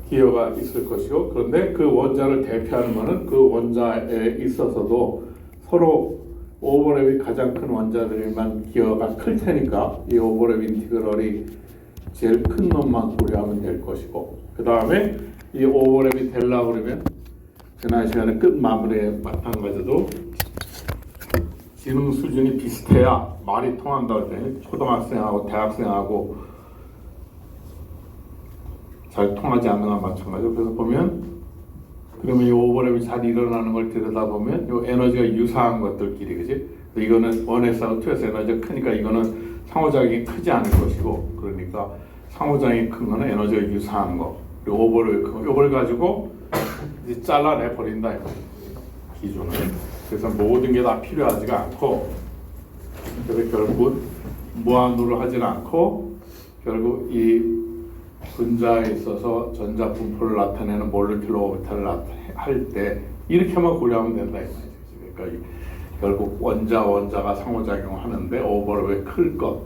기여가 있을 것이고, 그런데 그 원자를 대표하는 것은 그 원자에 있어서도 서로 오버랩이 가장 큰 원자들만 기여가 클 테니까 이 오버랩 인티그럴이 제일 큰 놈만 고려하면 될 것이고, 그 다음에 이 오버랩이 되려고 그러면 지난 시간에 끝 마무리에 마찬가지로 지능 수준이 비슷해야 말이 통한다고 했더니 초등학생하고 대학생하고 잘 통하지 않는 건 마찬가지로. 그래서 보면 그러면 이 오버랩이 잘 일어나는 걸 들여다보면 이 에너지가 유사한 것들끼리, 그지? 이거는 1S하고 2S 에너지가 크니까 이거는 상호작용이 크지 않을 것이고, 그러니까 상호작용이 큰 거는 에너지가 유사한 거, 그리고 오버랩이 큰 거, 이걸 가지고 이제 잘라내 버린다 이거 기준을. 그래서 모든 게 다 필요하지가 않고, 그래서 결국 무한으로 하진 않고 결국 이 분자에 있어서 전자 분포를 나타내는 몰레큘러 오비탈을 할 때 이렇게만 고려하면 된다 이 말이죠. 그러니까 결국 원자가 상호작용을 하는데 오버랩이 클 것,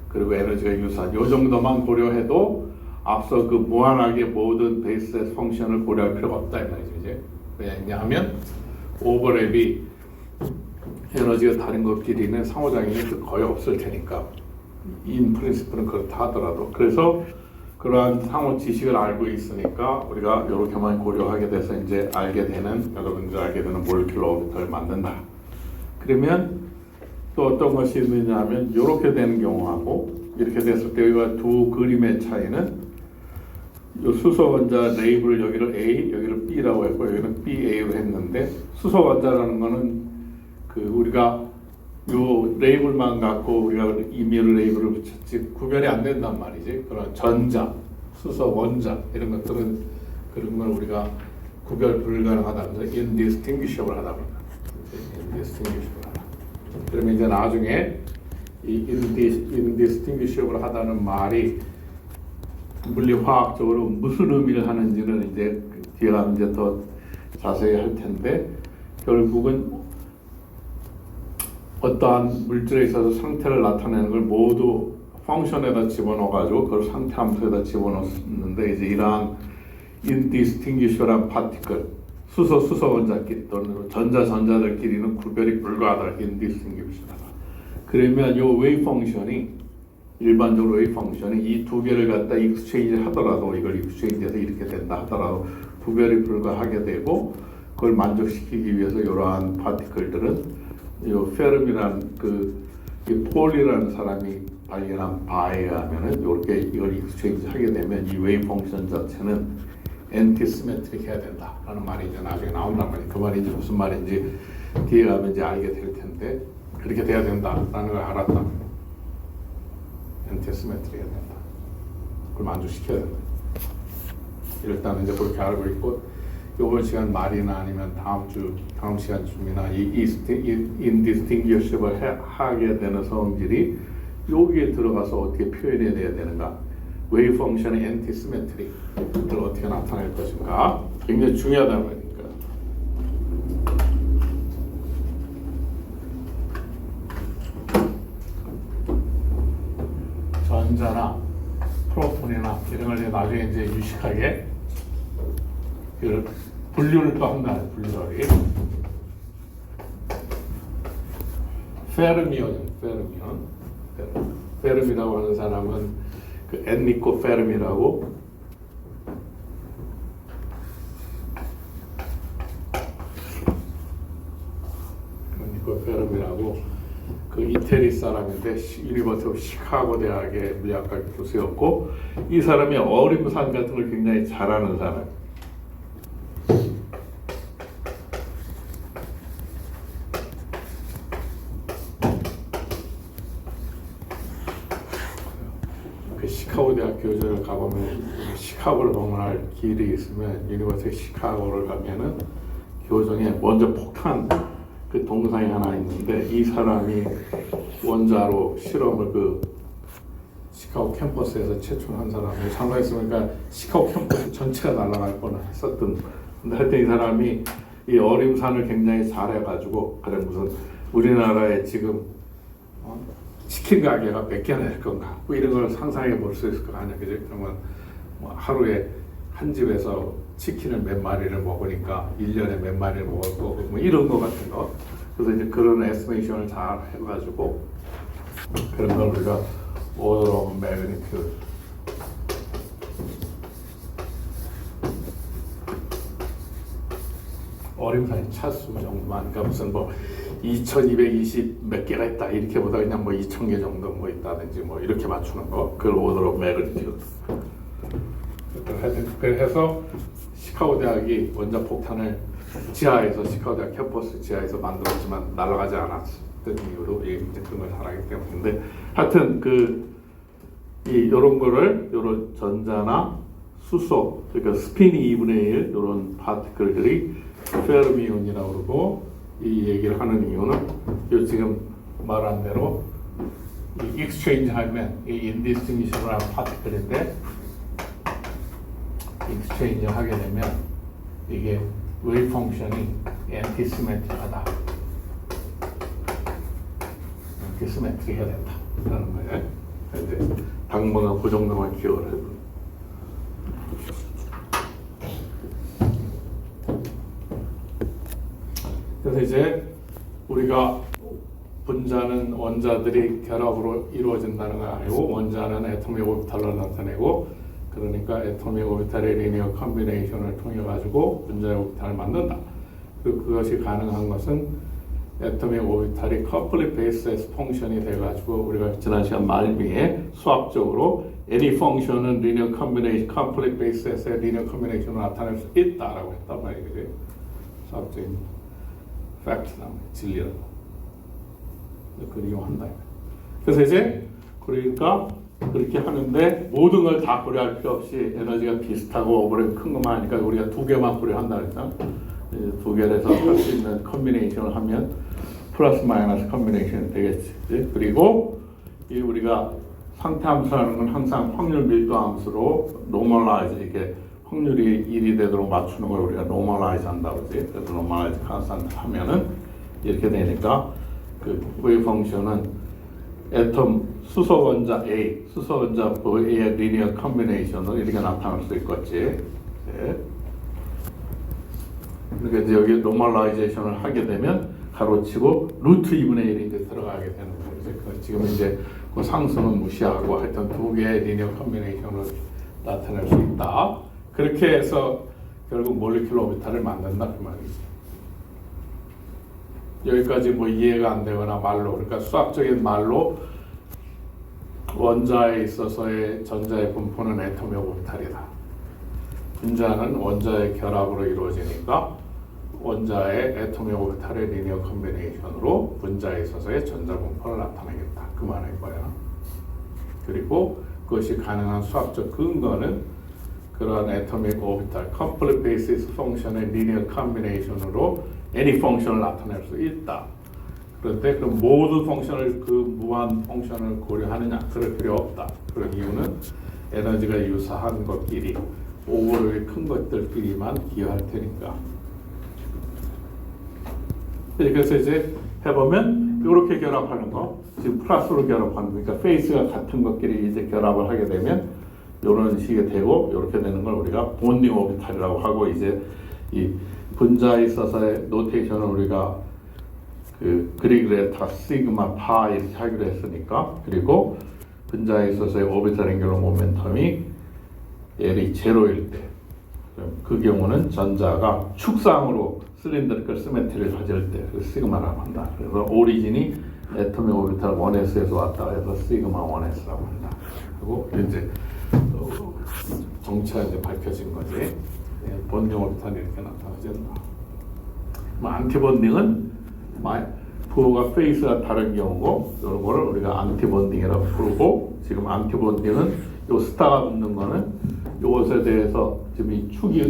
그리고 에너지가 유사한 요 정도만 고려해도 앞서 그 무한하게 모든 베이스 펑션을 고려할 필요가 없다 이 말이죠. 이제 왜냐하면 오버랩이 에너지가 다른 것끼리는 상호작용이 거의 없을 테니까, 인 프린시플은 그렇다 하더라도. 그래서 그러한 상호 지식을 알고 있으니까 우리가 이렇게만 고려하게 돼서 이제 알게 되는, 여러분들 알게 되는 몰레큘러 오비탈을 만든다. 그러면 또 어떤 것이 있느냐 하면 이렇게 되는 경우하고 이렇게 됐을 때 여기가 두 그림의 차이는 이 수소 원자 레이블을 여기를 A, 여기를 B라고 했고 여기는 BA로 했는데, 수소 원자라는 거는 그 우리가 요 레이블만 갖고 우리가 이미를 레이블을 붙였지 구별이 안 된단 말이지. 그런 전자, 수소 원자 이런 것들은 그런 걸 우리가 구별 불가능하다면서 indistinguishable 하다고 합니다. indistinguishable 하다. 그러면 이제 나중에 이 indistinguishable 하다는 말이 물리화학적으로 무슨 의미를 하는지는 이제 뒤에 가면 이제 더 자세히 할 텐데, 결국은 어떠한 물질에 있어서 상태를 나타내는 걸 모두 펑션에다 집어넣어가지고 그걸 상태 함수에다 집어넣는데, 이제 이러한 indistinguishable한 파티클, 수소 원자끼리 또는 전자들끼리는 구별이 불가하다, indistinguishable하다. 그러면 이 웨이브 펑션이 일반적으로 웨이브 펑션이 이 두 개를 갖다 익스체인지 하더라도, 이걸 익스체인지해서 이렇게 된다 하더라도 구별이 불가하게 되고, 그걸 만족시키기 위해서 이러한 파티클들은 이 페르미라는 이 폴이라는 사람이 발견한 바에 의하면은 이렇게 이걸 익스체인지 하게 되면 이 웨이브 펑션 자체는 엔티시메트릭 해야 된다라는 말이 이제 나중에 나온단 말이에요. 그 말이 이제 무슨 말인지 뒤에 가면 이제 알게 될 텐데, 그렇게 돼야 된다라는 걸 알았다면 엔티시메트릭 해야 된다. 그걸 만족시켜야 된다. 일단 이제 그렇게 알고 있고, 이번 시간 말이나 아니면 다음 시간쯤이나 이 indistinguishable 하게 되는 성질이 여기에 들어가서 어떻게 표현해야 되는가, 웨이브 펑션의 엔티시메트릭을 어떻게 나타낼 것인가 굉장히 중요하다는 말이니까. 전자나 프로톤이나 이런 걸 나중에 이제 유식하게 분류를 또 한다. 분류를 페르미라고 하는 사람은 그 엔리코 페르미라고, 그 이태리 사람인데 유니버시티 오브 시카고 대학의 물리학과 교수였고, 이 사람이 어림산 같은 걸 굉장히 잘하는 사람. 시카고 대학 교수를 가보면, 시카고를 방문할 길이 있으면 유니버시티 시카고를 가면은 교정에 먼저 폭탄 그 동상이 하나 있는데, 이 사람이 원자로 실험을 그 시카고 캠퍼스에서 최초한 사람이 상상했으니까 시카고 캠퍼스 전체가 날아갈 뻔했었던. 근데 하여튼 이 사람이 이 어림산을 굉장히 잘해가지고, 그래 무슨 우리나라에 지금 치킨 가게가 몇 개나 될 건가, 뭐 이런 걸 상상해 볼 수 있을 거 아니야, 그지? 그러면 뭐 하루에 한 집에서 치킨을 몇 마리를 먹으니까 1년에 몇 마리를 먹을 거고 뭐 이런 거 같은 거. 그래서 이제 그런 에스티메이션을 잘 해가지고 그런 걸 우리가 order of magnitude 어림산이 차수 정도만, 그러니까 무슨 뭐 2220 몇 개가 있다 이렇게 보다 그냥 뭐 2000개 정도 뭐 있다든지 뭐 이렇게 맞추는 거, 그걸 order of magnitude. 그래서 시카고 대학이 원자 폭탄을 지하에서, 시카고 대학 캠퍼스 지하에서 만들었지만 날아가지 않았던 이유로 이제 그런 걸 잘하기 때문인데, 하여튼 이 이런 거를 요런 전자나 수소, 그러니까 스피니 2분의 1 이런 파티클들이 페르미온이라고 그러고, 이 얘기를 하는 이유는 요 지금 말한 대로 이 익스체인지 하면 이 인디스팅기셔블한 파티클인데, 익스체인지 하게 되면 이게 웨이브 펑션이 엔티시메트릭하다, 엔티시메트릭해야 된다 라는 거예요. 이제 당분간 그 정도만 기억을 해도. 그래서 이제 우리가 분자는 원자들이 결합으로 이루어진다는 걸 알고, 원자는 애토믹 오비탈로 나타내고, 그러니까 애토믹 오비탈의 리니어 컴비네이션을 통해 가지고 분자의 오비탈을 만든다. 그리고 그것이 가능한 것은 애토믹 오비탈이 커플릿 베이스에서 펑션이 돼가지고, 우리가 지난 시간 말미에 수학적으로 any 펑션은 리니어 컴비네이션, 커플릿 베이스에서의 리니어 컴비네이션을 나타낼 수 있다라고 했단 말이지. 수학적인 팩트나 진리라고. 그걸 이용한다. 그래서 이제 그러니까 그렇게 하는데 모든 걸 다 고려할 필요 없이 에너지가 비슷하고 오버랩 큰 것만 하니까 우리가 두 개만 고려한다 그랬죠. 두 개에서 할 수 있는 컨비네이션을 하면 플러스 마이너스 컨비네이션이 되겠지. 그리고 이 우리가 상태 함수라는 건 항상 확률 밀도 함수로 노멀라이즈, 이렇게 확률이 1이 되도록 맞추는 걸 우리가 노멀라이즈 한다고 그러지. 그래서 노멀라이즈 컨스턴트 하면은 이렇게 되니까 그 웨이브 펑션은 애톰 수소 원자 A, 수소 원자 A의 리니어 컨비네이션으로 이렇게 나타날 수 있겠지. 네. 그러니까 이제 여기 노멀라이제이션을 하게 되면 가로치고 루트 2분의 1이 이제 들어가게 되는 거죠. 지금 이제 그 상수는 무시하고 하여튼 두 개의 리니어 컨비네이션을 나타낼 수 있다. 그렇게 해서 결국 몰리큘러 오비탈을 만든다 그 말이지. 여기까지 뭐 이해가 안 되거나 말로, 그러니까 수학적인 말로 원자에 있어서의 전자의 분포는 애토믹 오비탈이다. 분자는 원자의 결합으로 이루어지니까 원자의 애토믹 오비탈의 리니어 컨비네이션으로 분자에 있어서의 전자 분포를 나타내겠다. 그 말인 거야. 그리고 그것이 가능한 수학적 근거는 그러한 애토믹 오비탈 컴플릿 베이시스 펑션의 리니어 컨비네이션으로 any 펑션을 나타낼 수 있다. 그런데 그 모든 펑션을, 그 무한 펑션을 고려하느냐? 그럴 필요 없다. 그런 이유는 에너지가 유사한 것끼리, 오버랩이 큰 것들끼리만 기여할 테니까. 그래서 이제 해보면 이렇게 결합하는 거, 지금 플러스로 결합하는 거, 그러니까 페이스가 같은 것끼리 이제 결합을 하게 되면 이런 식이 되고, 이렇게 되는 걸 우리가 본딩 오비탈이라고 하고, 이제 이 분자에 있어서의 노테이션을 우리가 그 그리그레타 시그마 파 이렇게 하기로 했으니까, 그리고 분자에 있어서의 오비탈 앵귤러 모멘텀이 L이 제로일 때, 그 경우는 전자가 축상으로 실린더리컬 시메트리를 가질 때 그 시그마라고 한다. 그래서 오리진이 애토믹 오비탈 1s에서 왔다 해서 시그마 1s라고 한다. 그리고 이제 정체가 이제 밝혀진 거지. 본딩 오비탈이 이렇게 나타나지. 뭐 안티본딩은 부호가 페이스가 다른 경우고, 이런 거를 우리가 안티본딩이라고 부르고, 지금 안티본딩은 요 스타가 붙는 거는 요것에 대해서 지금 이 축이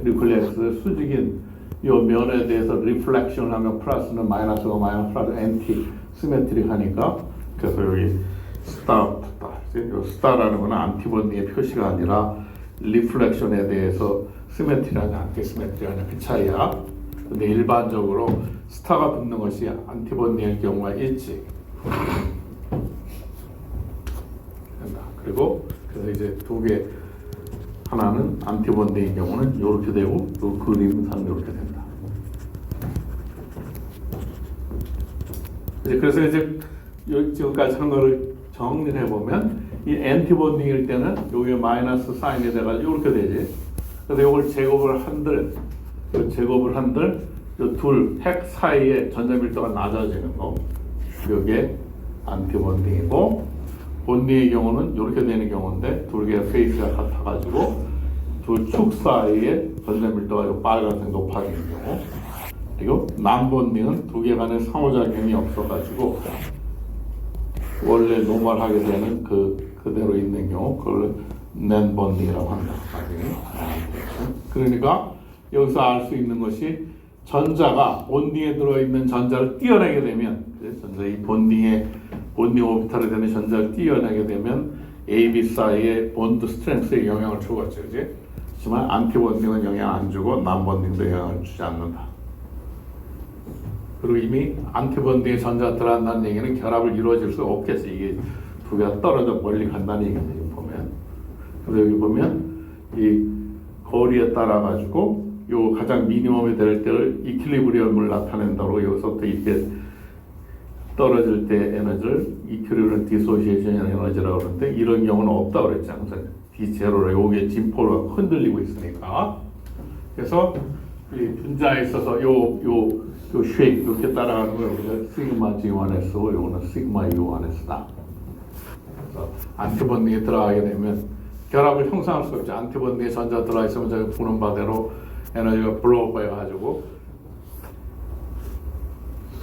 리플렉스 수직인 요 면에 대해서 리플렉션을 하면 플러스는 마이너스가 마이너스 플러스 엔티 시메트릭 하니까, 그래서 여기 스타 붙다. 요 스타라는 거는 안티본딩의 표시가 아니라 리플렉션에 대해서 시메트리하냐 안티시메트리하냐 그 차이야. 근데 일반적으로 스타가 붙는 것이 안티본딩일 경우가 있지. 그리고 그래서 이제 두 개 하나는 안티본딩의 경우는 이렇게 되고 또 그림상 이렇게 된다. 그래서 이제 지금까지 한 거를 정리를 해보면 이 엔티본딩일 때는 여기에 마이너스 사인이 돼가지고 이렇게 되지. 그래서 이걸 제곱을 한들 둘 핵 사이에 전자밀도가 낮아지는 거. 이게 안티본딩이고, 본딩의 경우는 이렇게 되는 경우인데 두 개의 페이스가 같아가지고 두 축 사이에 전자밀도가 빨간색 높아지는 경우. 그리고 난본딩은 두 개 간의 상호작용이 없어가지고 원래 노멀하게 되는 그대로 있는 경우, 그걸 낸본딩이라고 한다. 그러니까 여기서 알 수 있는 것이 전자가 본딩에 들어있는 전자를 띄어내게 되면, 전자 이 본딩 오비탈이 되는 전자를 띄어내게 되면 AB 사이에 본드 스트렝스에 영향을 주겠죠, 그지? 하지만 안티본딩은 영향 안 주고 난본딩도 영향을 주지 않는다. 그리고 이미 안티본딩에 전자가 들어간다는 얘기는 결합을 이루어질 수 없겠어. 이게 두 개가 떨어져 멀리 간다는 얘기입니다. 지금 보면. 그래서 여기 보면 이 거리에 따라 가지고 요 가장 미니멈이 될 때를 이퀄리브리엄을 나타낸다고 여기서부터 이렇게 떨어질 때 에너지를 이퀄리브리엄 디소시에이션 에너지라고 그러는데 이런 경우는 없다고 그랬지. 항상 D0로 요게 진포가 흔들리고 있으니까. 그래서 이 분자에 있어서 요 쉐입 이렇게 따라가는 거예요. 우리가 시그마 G1S고 요거는 시그마 U1S다. 그래서 안티본딩에 들어가게 되면 결합을 형성할 수 없죠. 안티본딩에 전자 들어가 있으면 저기 부는 바대로 에너지가 블로우업 해가지고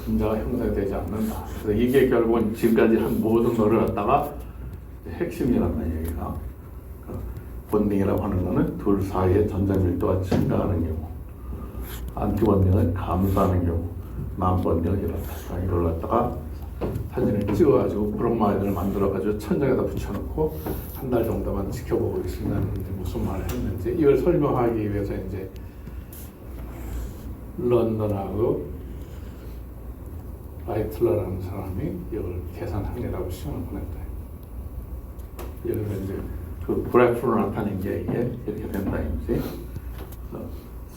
분자가 형성되지 않는다. 그래서 이게 결국은 지금까지 한 모든 거를 갖다가 핵심이라는 얘기가, 본딩이라고 하는 거는 둘 사이의 전자 밀도가 증가하는 경우, 안티본딩은 감소하는 경우, 난본딩은 이렇다. 이걸 갖다가 사진을 찍어가지고 브로마이드를 만들어가지고 천장에다 붙여놓고 한 달 정도만 지켜보고 있으면 이제 무슨 말을 했는지 이걸 설명하기 위해서 이제 런던하고 라이틀러라는 사람이 이걸 계산하느라고 시간을 보냈다. 여기서 이제 그 그래프로 나타낸 게 이게 이렇게 된다 이제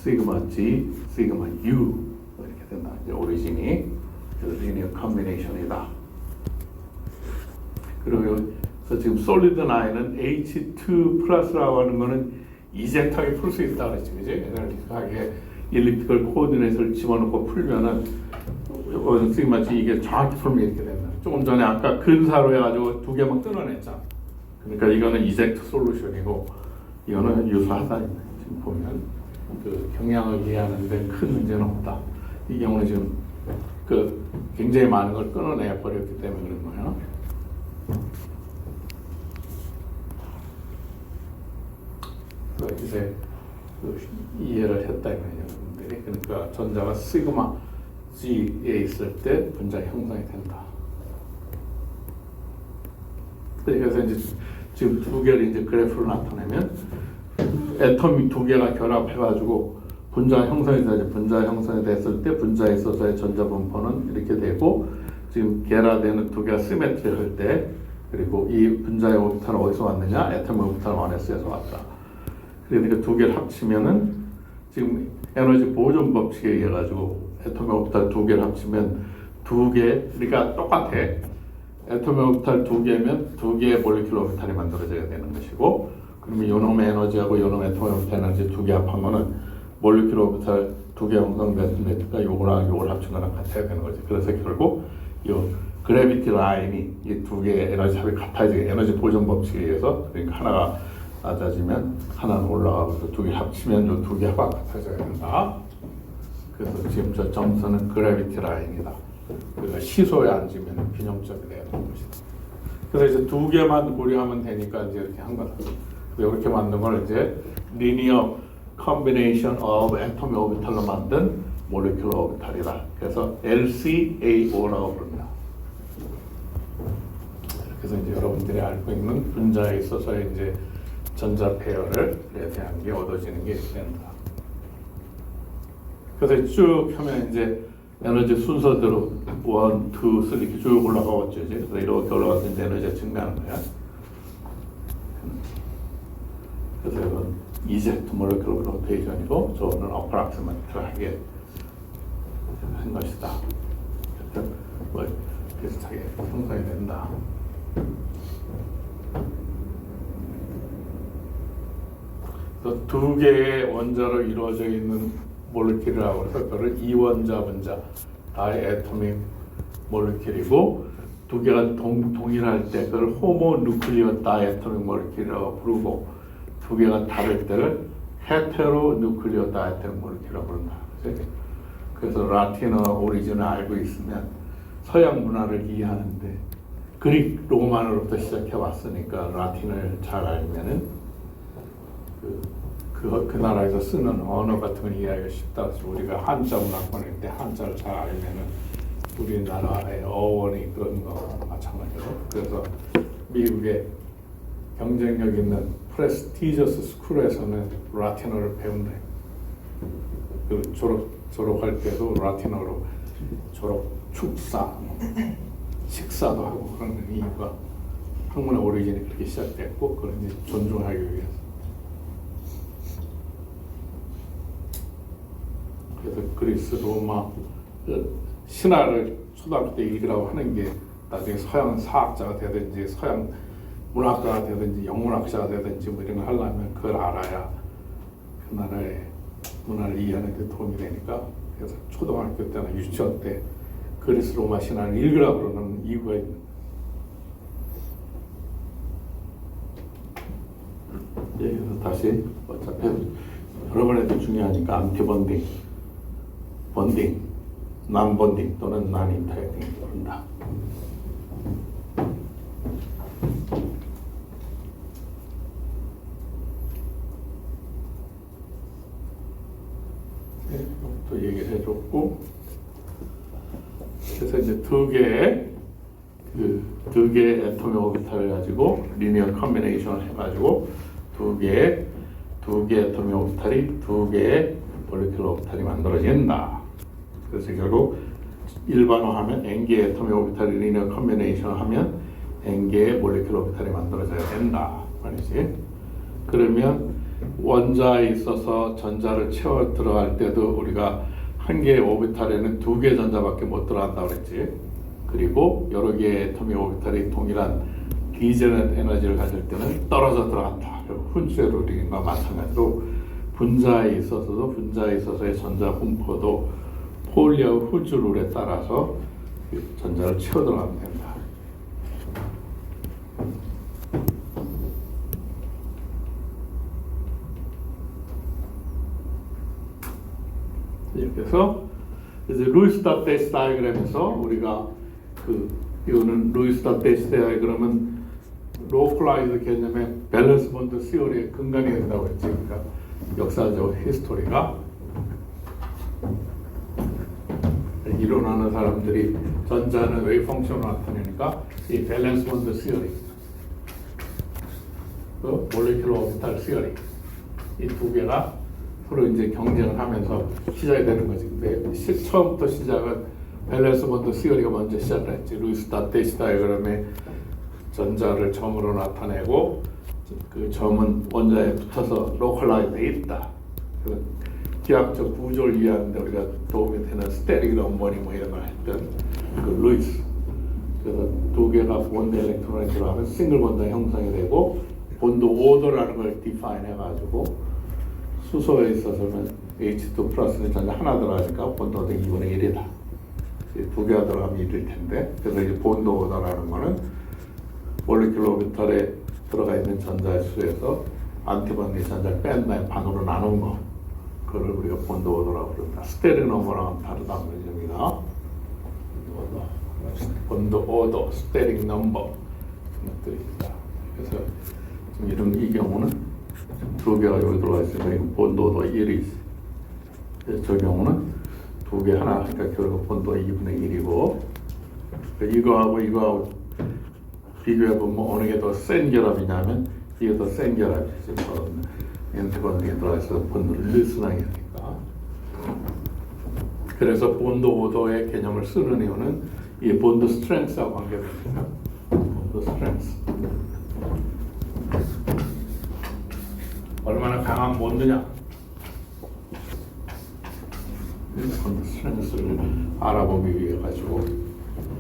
시그마 G, 시그마 U 이렇게 된다. 이제 오리진이 리니어 컴비네이션이다. 그리고 그래서 지금 솔리드 9은 H2 플러스라고 하는 거는 이젝트하게 풀 수 있다 그랬지, 그지? 에너지하게 일리프티컬 코디네이트를 집어넣고 풀면은 시그마 G 이게 정확히 풀면 이렇게 된다. 조금 전에 아까 근사로 해가지고 두 개만 끊어냈잖아. 그러니까 이거는 이젝트 솔루션이고 이거는 유사하다. 지금 보면 그 경량을 이해하는데 큰 문제는 없다. 이 경우는 지금 굉장히 많은 걸 끊어내 버렸기 때문에 그런 거예요. 그래서 이제 이해를 했다 이 말이에요, 여러분들이. 그러니까 전자가 시그마 G에 있을 때 분자 형성이 된다. 그래서 이제 지금 두 개를 이제 그래프로 나타내면 애텀이 두 개가 결합해가지고 분자 형성이 되죠. 분자 형성이 됐을 때 분자에 있어서의 전자 분포는 이렇게 되고, 지금 계라되는 두 개가 시메트리할 때, 그리고 이 분자의 오비탈은 어디서 왔느냐? 애텀의 오비탈은 1s에서 왔다. 그러니까 두 개를 합치면은 지금 에너지 보존 법칙에 의해 가지고 애텀의 오비탈 두 개를 합치면 두 개, 그러니까 똑같아. 애텀의 오비탈 두 개면 두 개의 몰리큘러 오비탈이 만들어져야 되는 것이고, 그러면 요놈의 에너지하고 요놈의 애텀의 오비탈 에너지 두 개 합하면은 몰리큘러 오비탈 두 개 형성됐으니까 요거랑 요걸 합친 거랑 같아야 되는 거지. 그래서 결국 요 그래비티 라인이 이 두 개의 에너지 합이 같아지게 에너지 보존 법칙에 의해서, 그러니까 하나가 낮아지면 하나는 올라가고 두 개 합치면 요 두 개 합이 같아져야 된다. 그래서 지금 저 점선은 그래비티 라인이다. 그러니까 시소에 앉으면 균형점이 돼야 되는 것이다. 그래서 이제 두 개만 고려하면 되니까 이제 이렇게 한 거다. 이렇게 만든 걸 이제 리니어 combination of atom orbital로 만든 molecular orbital이다. 그래서 LCAO라고 부릅니다. 그래서 이제 여러분들이 알고 있는 분자에 있어서의 이제 전자 페어를 대한 게 얻어지는 게 된다. 그래서 쭉 하면 이제 에너지 순서대로 1, 2, 3 이렇게 쭉 올라가겠죠. 그래서 이렇게 올라가서 이제 에너지가 증가하는 거야. 그래서 이건 이젝트 모레큘러 로테이션이고 저거는 어프락시메이트하게 한 것이다. 하여튼 뭐 비슷하게 형성이 된다. 그래서 두 개의 원자로 이루어져 있는 몰레큘이라고 해서 그걸 이원자 분자 다이애토믹 몰레큘이고 두 개가 동일할 때 그걸 호모누클리어 다이애토믹 몰레큘이라고 부르고 두 개가 다를 때를 헤테로누클리어 다이애토믹 몰레큘이라고 부른다. 그래서 라틴어 오리진을 알고 있으면 서양 문화를 이해하는데 그릭 로마노로부터 시작해 왔으니까 라틴을 잘 알면은 그 나라에서 쓰는 언어 같은 걸 이해하기가 쉽다. 그래서 우리가 한자 문학권일 때 한자를 잘 알면은 우리나라의 어원이 그런 거 마찬가지로. 그래서 미국의 경쟁력 있는 프레스티저스 스쿨에서는 라틴어를 배운다. 그 졸업할 때도 라틴어로 졸업 축사, 식사도 하고 그런 이유가 학문의 오리진이 그렇게 시작됐고 그걸 이제 존중하기 위해서. 그래서 그리스 로마 신화를 초등학교 때 읽으라고 하는 게 나중에 서양 사학자가 되든지 서양 문학가가 되든지 영문학자가 되든지 뭐 이런 거 하려면 그걸 알아야 그 나라의 문화를 이해하는 데 도움이 되니까. 그래서 초등학교 때나 유치원 때 그리스 로마 신화를 읽으라고 그러는 이유가 있는 거예요. 그래서 다시 어차피 여러분에도 중요하니까 안티본딩, 본딩, 난본딩 또는 난인터액팅을 부른다. 또 얘기를 해줬고, 그래서 이제 두 개의 애토믹 오비탈을 가지고 리니어 컨비네이션을 해가지고 두 개의 애토믹 오비탈이 두 개의 몰레큘러 오비탈이 만들어진다. 그래서 결국 일반화하면 n개의 애토믹 오비탈이 리니어 컨비네이션을 하면 n개의 몰레큘러 오비탈이 만들어져야 된다 말이지. 그러면 원자에 있어서 전자를 채워 들어갈 때도 우리가 한 개의 오비탈에는 두 개의 전자밖에 못 들어간다고 그랬지. 그리고 여러 개의 애토믹 오비탈이 동일한 디제너트 에너지를 가질 때는 떨어져 들어간다. 훈수의 룰과 마찬가지로 분자에 있어서의 전자 분포도 폴리어 후즈 룰에 따라서 전자를 채워 들어가면 된다. 그래서 이제 루이스-다테스 다이그램에서 우리가 이거는 루이스-다테스 다이그램은 로컬라이즈 개념의 밸런스 본드 시어리의 근간이 된다고 했지. 그러니까 역사적 히스토리가 이론하는 사람들이 전자는 웨이브 펑션으로 나타내니까 이 밸런스 본드 시어리, 그 몰레큘러 오비탈 시어리, 이 두 개가 서로 이제 경쟁을 하면서 시작이 되는 거지. 근데 처음부터 시작은 밸런스 본드 시어리가 먼저 시작을 했지. 루이스-다테스 다이그램에 전자를 점으로 나타내고 그 점은 원자에 붙어서 로컬라이즈 돼 있다. 그래서 기하학적 구조를 이해하는데 우리가 도움이 되는 스테릭 넘버링 뭐 이런 걸 했던 그 루이스. 그래서 두 개가 본드 일렉트론에 들어가면 싱글 본드 형성이 되고 본드 오더라는 걸 디파인 해가지고 수소에 있어서는 H2 플러스는 전자 하나 들어가니까 본드 오더 2분의 1이다. 두 개가 들어가면 1일 텐데, 그래서 이제 본드 오더라는 거는 몰레큘러 오비탈에 들어가 있는 전자의 수에서 안티본드 전자를 뺀 다음에 반으로 나눈 거, 그걸 우리가 본드 오더라고 부른다. 스테릭 넘버랑은 다르다는 의미입니다. 본드 오더, 스테릭 넘버 것들이 있다. 그래서 지금 이런 이 경우는 두 개가 여기 들어가 있으니까 이거 본드 오더 1이 있어. 그래서 저 경우는 두 개 하나 하니까 결국 본드 2분의 1이고, 이거하고 비교해보면 어느 게 더 센 결합이냐면 이게 더 센 결합이지. 엔트본드에 들어가서 본드를 늘씬하게 하니까. 그래서 본드 오더의 개념을 쓰는 이유는 이 본드 스트렝스하고 관계됩니다. 본드 스트렝스. 얼마나 강한 본드냐. 본드 스트렝스를 알아보기 위해 가지고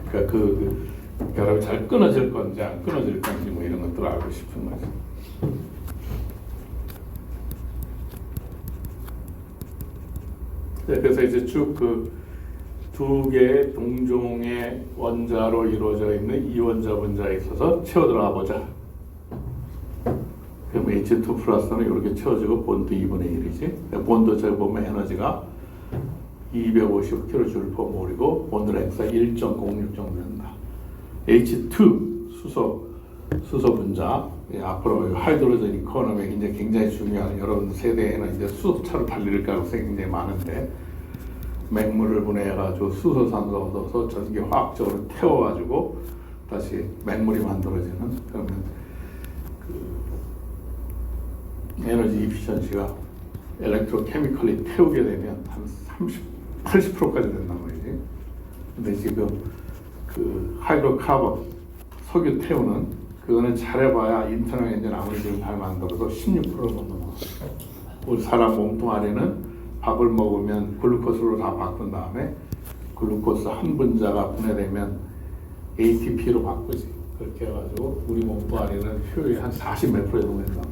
그러니까 그 결합이 잘 끊어질 건지 안 끊어질 건지 뭐 이런 것들을 알고 싶은 거죠. 네, 그래서 이제 쭉 그 두 개의 동종의 원자로 이루어져 있는 이원자 분자에 있어서 채워 들어가 보자. 그럼 H2 플러스는 이렇게 채워지고 본드 2분의 1이지. 본드 저기 보면 에너지가 250kJ/몰이고 본드 랭스가 1.06 정도 된다. H2 수소 분자. 앞으로 하이드로젠 이코노미 이제 굉장히 중요한 여러분 세대에는 이제 수소차로 달릴 가능성이 굉장히 많은데 맹물을 분해해가지고 수소산소 얻어서 전기 화학적으로 태워가지고 다시 맹물이 만들어지는 그러면 그 에너지 이피션시가 엘렉트로케미컬리 태우게 되면 한 80%까지 된단 말이지. 근데 지금 그 하이드로카본 석유 태우는 그거는 잘해봐야 인터널 엔진 아무리 지금 잘 만들어도 16%를 못 넘어. 우리 사람 몸통 아래는 밥을 먹으면 글루코스로 다 바꾼 다음에 글루코스 한 분자가 분해되면 ATP로 바꾸지. 그렇게 해가지고 우리 몸통 아래는 효율이 한 40 몇 프로 정도 된다고.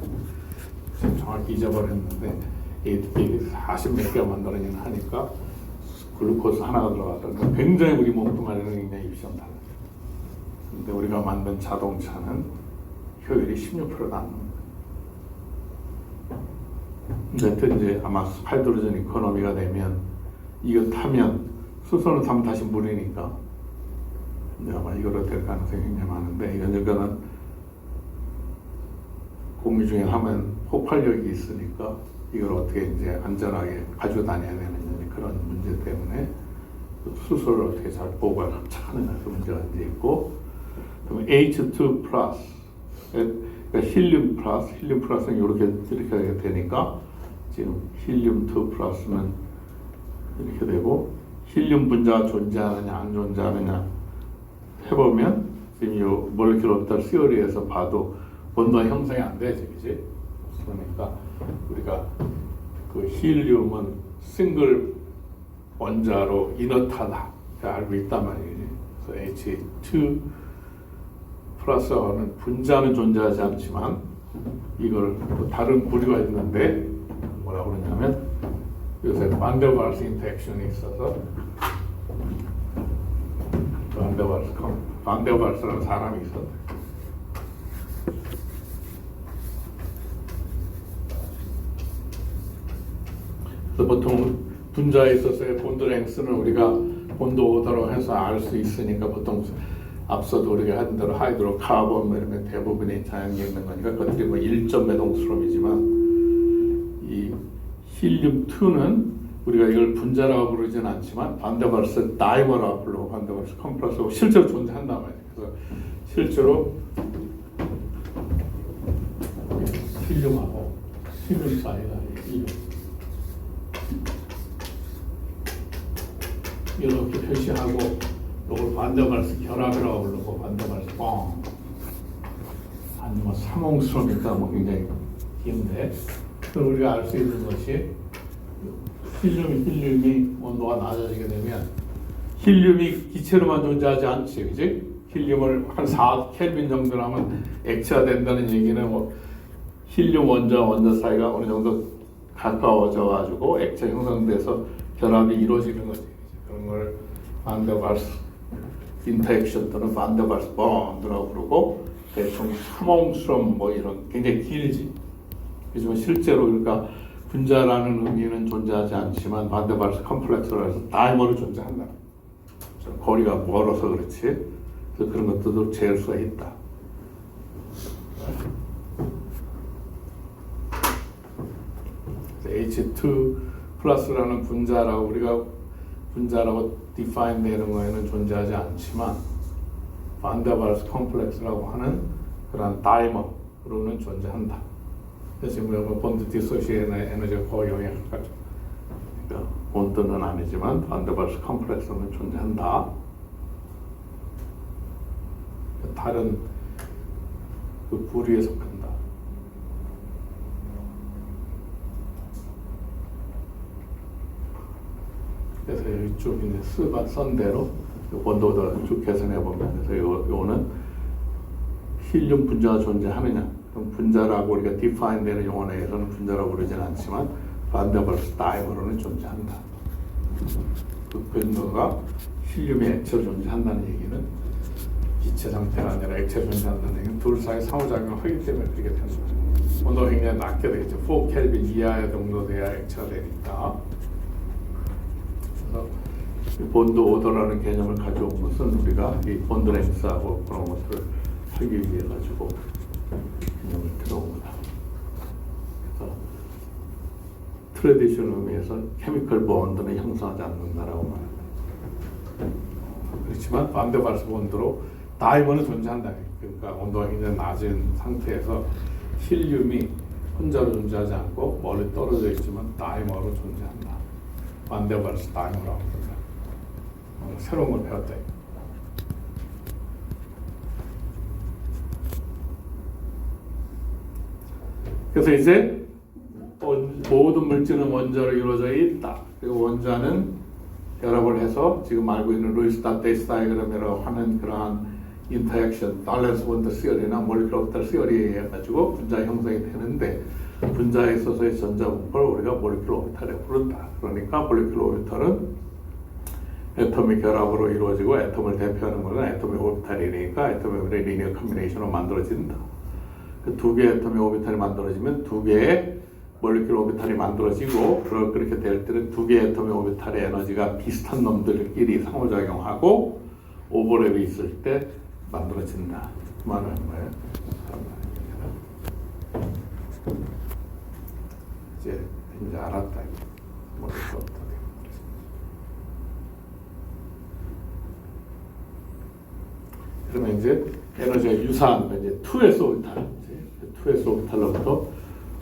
지금 정확히 잊어버렸는데 ATP 40 몇 개가 만들어지는 하니까 글루코스 하나가 들어가서 굉장히 우리 몸통 아래는 굉장히 이피션다. 근데 우리가 만든 자동차는 효율이 16%도 안 나옵니다. 근데 이제 아마 하이드로젠 이코노미가 되면 이거 타면 수소는 타면 다시 물이니까 아마 이거로 될 가능성이 굉장히 많은데 이거는 공유 중에 하면 폭발력이 있으니까 이걸 어떻게 이제 안전하게 가지고 다녀야 되는 그런 문제 때문에 수소를 어떻게 잘 보관 합착하느냐 그 문제가 이제 있고 그럼 H2 플러스 그러니까 힐륨 플러스는 이렇게 되니까 지금 힐륨 2 플러스는 이렇게 되고 힐륨 분자가 존재하느냐 안 존재하느냐 해보면 지금 이 몰레큘러 오비탈 시어리에서 봐도 본도가 형성이 안 되지, 그지? 그러니까 우리가 그 힐륨은 싱글 원자로 이너트하다 알고 있단 말이지. 그래서 H2 플러스는 분자는 존재하지 않지만 이걸 또 다른 부류가 있는데 뭐라고 그러냐면 요새 반데발스 인터액션이 있어서 반데발스라는 사람이 있었대. 그래서 보통 분자에 있어서의 본드 랭스는 우리가 본드 오더로 해서 알 수 있으니까 보통 앞서도 우리가 한 대로 하이드로 카본 뭐 이러면 대부분이 자연계 있는 거니까 그것들이 뭐 1점 매동스럽이지만 이 힐륨 2는 우리가 이걸 분자라고 부르지는 않지만 반데발스 다이머라고 부르고 반데발스 컴플렉스고 실제로 존재한단 말이에요. 그래서 실제로 힐륨하고 힐륨 사이가 이렇게 표시하고 이걸 반데발스 결합이라고 부르고 반데발스 뻥 아니 뭐 삼홍스러우니까 뭐 굉장히 긴데 그럼 우리가 알 수 있는 것이 힐륨이 온도가 낮아지게 되면 힐륨이 기체로만 존재하지 않지, 그지? 힐륨을 한 4켈빈 정도 하면 액체가 된다는 얘기는 뭐 힐륨 원자 사이가 어느 정도 가까워져 가지고 액체 형성돼서 결합이 이루어지는 거지. 그런 걸 반데발스 인터액션 또는 반데발스 본드라고 부르고 대충 삼홍스러움 뭐 이런 굉장히 길지. 하지만 실제로 그러니까 분자라는 의미는 존재하지 않지만 반데발스 컴플렉스로 해서 다이머로 존재한다. 거리가 멀어서 그렇지. 그래서 그런 것들도 재일 수가 있다. H2 플러스라는 분자라고 우리가 분자라고 디파인 되는 거에는 존재하지 않지만 반데발스 컴플렉스라고 하는 그런 다이머로는 존재한다. 그래서 뭐 본드 디소시에이션의 에너지가 거의 영향까지. 그러니까 본드는 아니지만 반데발스 컴플렉스는 존재한다. 다른 그 부류에 속한다. 그래서 여기 쭉 이제 선 대로 본도도 쭉 계산해 보면 그래서 요거는 힐륨 분자가 존재하느냐? 그럼 분자라고 우리가 define 되는 용어 내에서는 분자라고 그러진 않지만 반데벌스 다이머로는 존재한다. 그 근거가 힐륨이 액체로 존재한다는 얘기는 기체 상태가 아니라 액체로 존재한다는 얘기는 둘 사이 상호작용을 하기 때문에 그렇게 된다. 온도가 굉장히 낮게 되겠죠. 4켈빈 이하의 정도 돼야 액체가 되니까. 그래서 본드 오더라는 개념을 가져온 것은 우리가 이 본드 랭스하고 그런 것들을 하기 위해 가지고 개념을 들어온 거다. 그래서 트레디셔널 의미에서 케미컬 본드는 형성하지 않는다라고 말합니다. 그렇지만 반데발스 본드로 다이머는 존재한다. 그러니까 온도가 굉장히 낮은 상태에서 힐륨이 혼자로 존재하지 않고 멀리 떨어져 있지만 다이머로 존재한다. 반데발스 다이머라고 합니다. 새로운 걸 배웠다. 그래서 이제 모든 물질은 원자로 이루어져 있다. 그리고 원자는 결합을 해서 지금 알고 있는 루이스 다테이스 다이그램이라고 하는 그러한 인터액션, 밸런스 본드 시어리나 몰리큘러 오비탈 시어리에 해가지고 분자 형성이 되는데 분자에 있어서의 전자 분포를 우리가 몰리큘러 오비탈에 부른다. 그러니까 몰리큘러 오비탈은 애톰의 결합으로 이루어지고 애톰을 대표하는 것은 애톰의 오비탈이니까 애톰의 리니어 컴비네이션으로 만들어진다. 그 두 개의 애톰의 오비탈이 만들어지면 두 개의 몰리큘러 오비탈이 만들어지고 그렇게 될 때는 두 개의 애톰의 오비탈의 에너지가 비슷한 놈들끼리 상호작용하고 오버랩이 있을 때 만들어진다. 그 말은 뭐예요? 이제 알았다. 몰리큘러 오비탈. 그러면 이제 에너지가 유사한 거 이제 2s 오비탈, 2s 오비탈로부터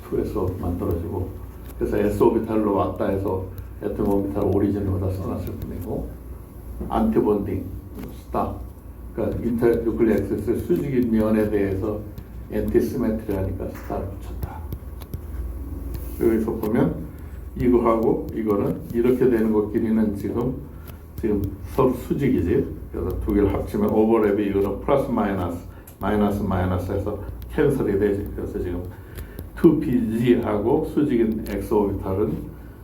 2s 만들어지고 그래서 s 오비탈로 왔다 해서 애톰 오비탈 오리진으로다 써놨을 뿐이고 안티본딩 스타 그러니까 인터뉴클리어 엑세스 수직인 면에 대해서 엔티시메트리하니까 스타를 붙였다. 여기서 보면 이거하고 이거는 이렇게 되는 것끼리는 지금 서로 수직이지. 그래서 두 개를 합치면 오버랩이 이거는 플러스 마이너스 해서 캔슬이 되지. 그래서 지금 2pg하고 수직인 x 오비탈은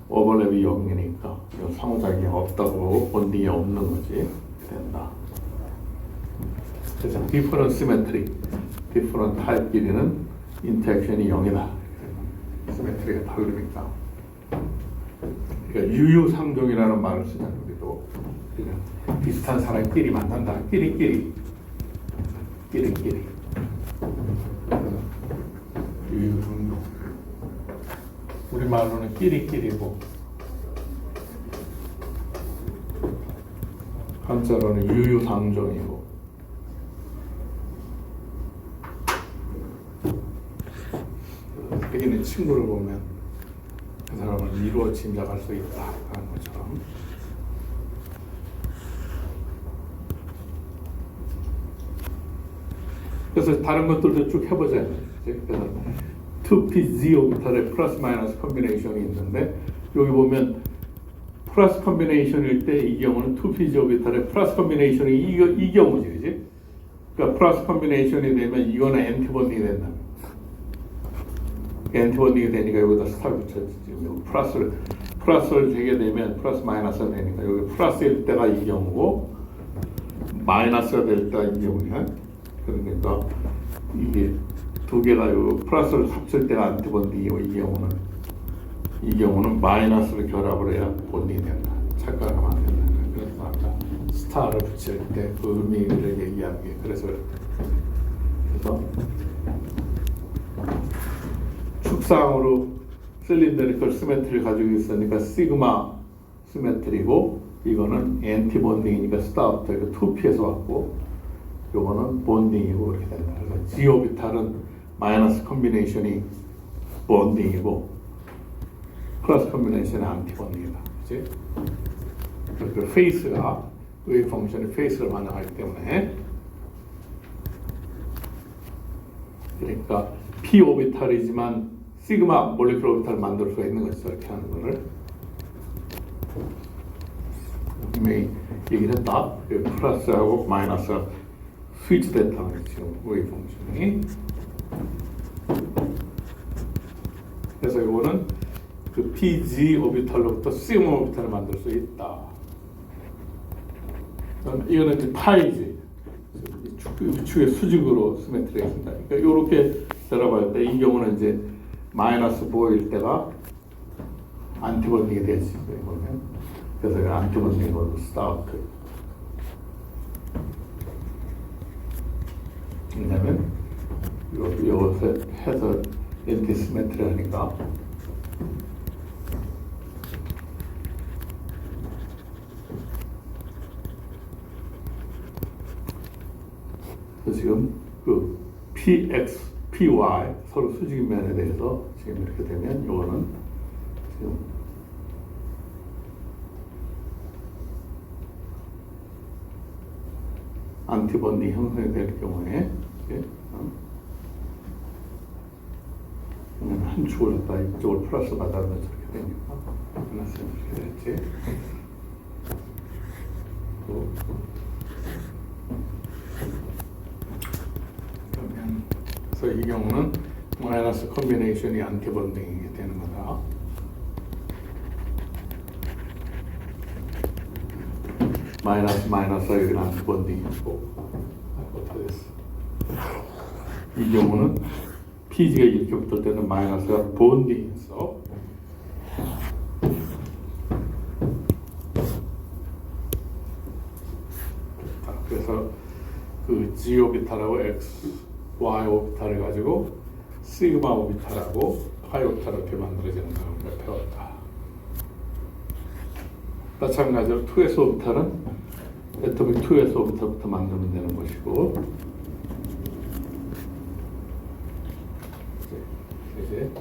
오버랩이 0이니까 상호작용이 없다고 보고 본딩이 없는 거지. 된다. 그래서 디퍼런트 시메트리, 디퍼런트 타입끼리는 인터액션이 0이다. 시메트리가 다르니까. 그러니까 유유상종이라는 말을 쓰잖아요. 우리도 비슷한 사람끼리 만난다. 끼리끼리 유유상종. 우리말로는 끼리끼리고 한자로는 유유상종이고 여기는 친구를 보면 그 사람을 미루어 짐작할 수 있다 하는 것처럼 그래서 다른 것들도 쭉 해보자. 그래서 2pz 오비탈의 플러스 마이너스 컨비네이션이 있는데 여기 보면 플러스 컨비네이션일 때 이 경우는 2pz 오비탈의 플러스 컨비네이션이 이 경우지, 그지? 그러니까 플러스 컨비네이션이 되면 이거는 엔티본딩이 된다. 엔티본딩이 되니까 여기다 스타 붙여지지. 플러스를 되게 되면 플러스 마이너스가 되니까 여기 플러스일 때가 이 경우고 마이너스가 될 때가 이 경우야. 그러니까 이게 두 개가 요 플러스를 합칠 때가 안티본딩이고 이 경우는 마이너스를 결합을 해야 본딩이 된다. 착각하면 안 된다. 그래서 아까 스타를 붙일 때 그 의미를 얘기하는 게 그래서 축상으로 실린더리컬 시메트리를 가지고 있으니까 시그마 시메트리고 이거는 엔티본딩이니까 스타부터 이거 2p에서 왔고 요거는 본딩이고 그렇게 된다. 그래서 G 오비탈은 마이너스 컨비네이션이 본딩이고 플러스 컨비네이션이 안티본딩이다. 그치? 그 페이스가 웨이브 펑션이 페이스를 반영하기 때문에 그러니까 P 오비탈이지만 시그마 몰리큘러 오비탈을 만들 수가 있는 것이죠. 이렇게 하는 거를 분명히 얘기를 했다. 플러스하고 마이너스가 스위치됐다는 거지 지금 웨이브 펑션이. 그래서 이거는 그 PG 오비탈로부터 시그마 오비탈을 만들 수 있다. 이거는 이제 파이지. 축의 수직으로 시메트리가 있습니다. 그러니까 이렇게 들어볼 때 이 경우는 이제 마이너스 보일 때가 안티본딩이 되지. 보면 그래서 안티본딩으로 스타트. 왜냐면 이것을 해서 엔티시메트리하니까. 지금 그 PX, PY 서로 수직면에 대해서 지금 이렇게 되면 이거는 지금 안티본딩 형성이 될 경우에 한 축을 갖다 이쪽을 플러스 받아면 저렇게 되니까 플러스 이렇게 됐지. 그래서 이 경우는 마이너스 컨비네이션이 안티본딩이 되는 거다. 마이너스가 여기는 안티본딩이고 다 됐어. 이 경우는 PG가 이렇게 붙을 때는 마이너스가 본딩했어. 그래서 그 G 오비탈하고 X, Y 오비탈을 가지고 시그마 오비탈하고 파이 오비탈을 이렇게 만들어지는 걸 우리가 배웠다. 마찬가지로 2S 오비탈은 애토믹 2S 오비탈부터 만들면 되는 것이고, 이제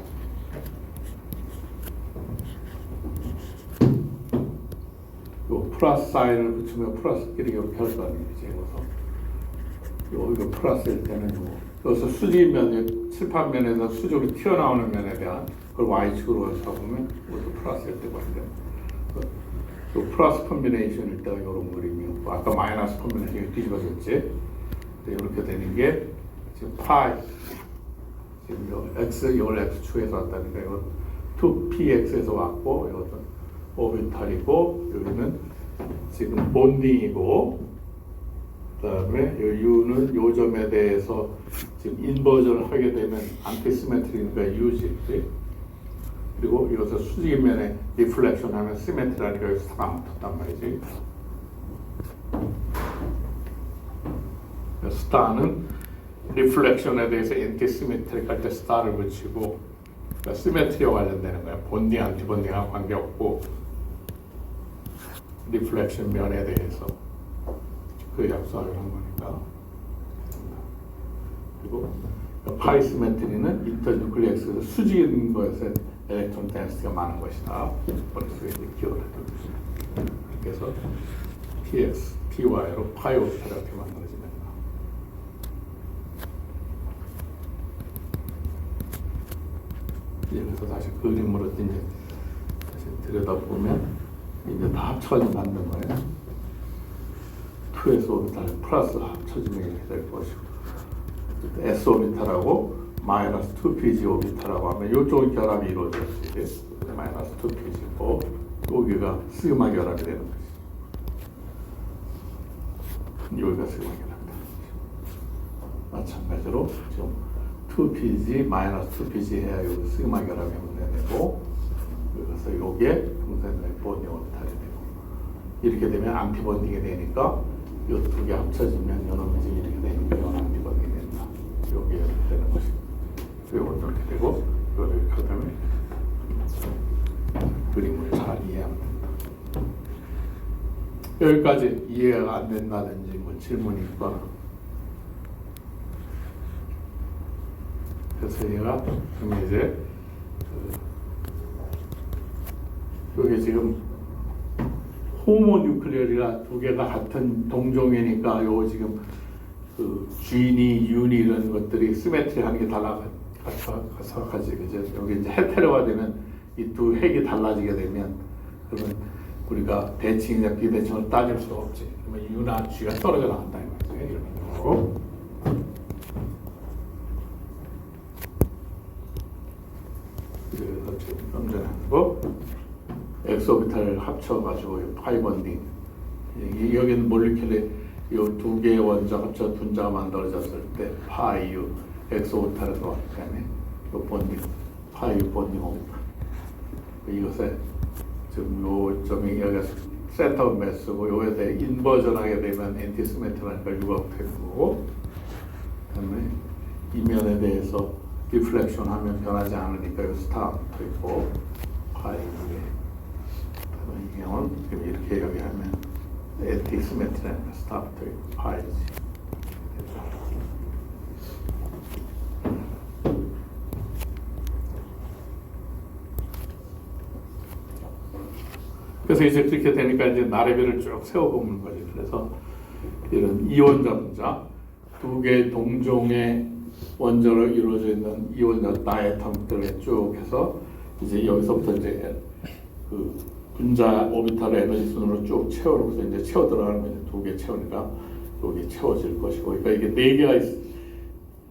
요 플러스 사인을 붙이면 플러스끼리 이렇게 할 거 아니겠지. 그래서 이거 플러스일 때는 여기서 수직면, 칠판면에서 수직으로 튀어나오는 면에 대한 그걸 Y축으로 잡으면 이것도 플러스일 때가 있는데, 또 플러스 컨비네이션일 때가 이런 그림이었고, 아까 마이너스 컨비네이션이 뒤집어졌지. 이렇게 되는 게 지금 파이, 지금 요 X, 이걸 X축에서 왔다니까 이건 2PX에서 왔고, 이것은 오비탈이고, 여기는 지금 본딩이고, 그 다음에 U는 요 점에 대해서 지금 인버전을 하게 되면 안티시메트리니까 U지. 그리고 이것을 수직면에 리플렉션 하면 시메트리하니까 여기서 다 맞췄단 말이지. 스타는 리플렉션에 대해서 엔티시메트릭 할 때 스타를 붙이고, 그러니까 시메트리와 관련되는 거야. 본딩, 안티본딩하고 관계없고, 리플렉션 면에 대해서 그 약속을 한 거니까. 그리고 파이 시메트리는 인터뉴클리엑스에서 수직인 것에서 엘렉트론 덴시티가 많은 것이다. 머릿속에 기억을 해두고. 그렇게 해서 PX, PY로 파이 오비탈이 이렇게 만들어집니다. 그래서 다시 그림으로 이제 다시 들여다보면 이제 다 합쳐가지고 만든 거예요. 2S 오비탈 플러스 합쳐지면 이렇게 될 것이고, S 오비탈하고 마이너스 2PG 오비탈하고 하면 이쪽 결합이 이루어졌지. 마이너스 2PG고 여기가 시그마 결합이 되는 거지. 여기가 시그마 결합이 되는 거지. 마찬가지로 지금 2PG 마이너스 2PG 해야 여기 시그마 결합이 되고, 그래서 이게 분산의 본딩 오비탈이 되고, 이렇게 되면 안티본딩이 되니까 이 두 개 합쳐지면 이놈이 이렇게 되니까 이건 안티본딩이 된다. 여기 이렇게 되는 것이. 이건 이렇게 되고, 이걸 이렇게 하면 그림을 잘 이해하면 된다. 여기까지 이해가 안 된다든지 뭐 질문이 있거나. 그래서 얘가 그럼 이제 여기 지금 호모뉴클리어가 두 개가 같은 동종이니까 요 지금 그 G니 U니 이런 것들이 시메트리하는 게 달라가지 그죠? 여기 이제 헤테로가 되면 이 두 핵이 달라지게 되면 그러면 우리가 대칭이냐 비대칭을 따질 수가 없지. 그러면 U나 G가 떨어져 나간다 이 말이죠. 이런 식으로. 그래서 지금 염전하는 거 엑소비탈 합쳐가지고 파이 번딩. 여기는 몰리큘레 이 두 개의 원자 합쳐 분자가 만들어졌을 때 파이유 엑소비탈에서 왔기 때문에 이 본딩 파이유 본딩 옵니다. 이것에 지금 요 점이 여기가 센터 매스고 요에 대해 인버전하게 되면 엔티시메트라니까 유가 되는 거고, 그다음에 이면에 대해서 리플렉션 하면 변하지 않으니까 요 스타 붙어 있고 파이유에 이 경우는 지금 이렇게 여기 하면 엔티시메트라니까 스타 붙어 있고 파이지. 그래서 이제 그렇게 되니까 이제 나래비를 쭉 세워보는 거죠. 그래서 이런 이원자 분자, 두 개의 동종의 원자로 이루어져 있는 이원자 다이애텀들을 쭉 해서 이제 여기서부터 이제 그 분자 오비탈 에너지 순으로 쭉 채워놓고서 이제 채워 들어가는 거죠. 두 개 채우니까 여기 채워질 것이고, 그러니까 이게 네 개가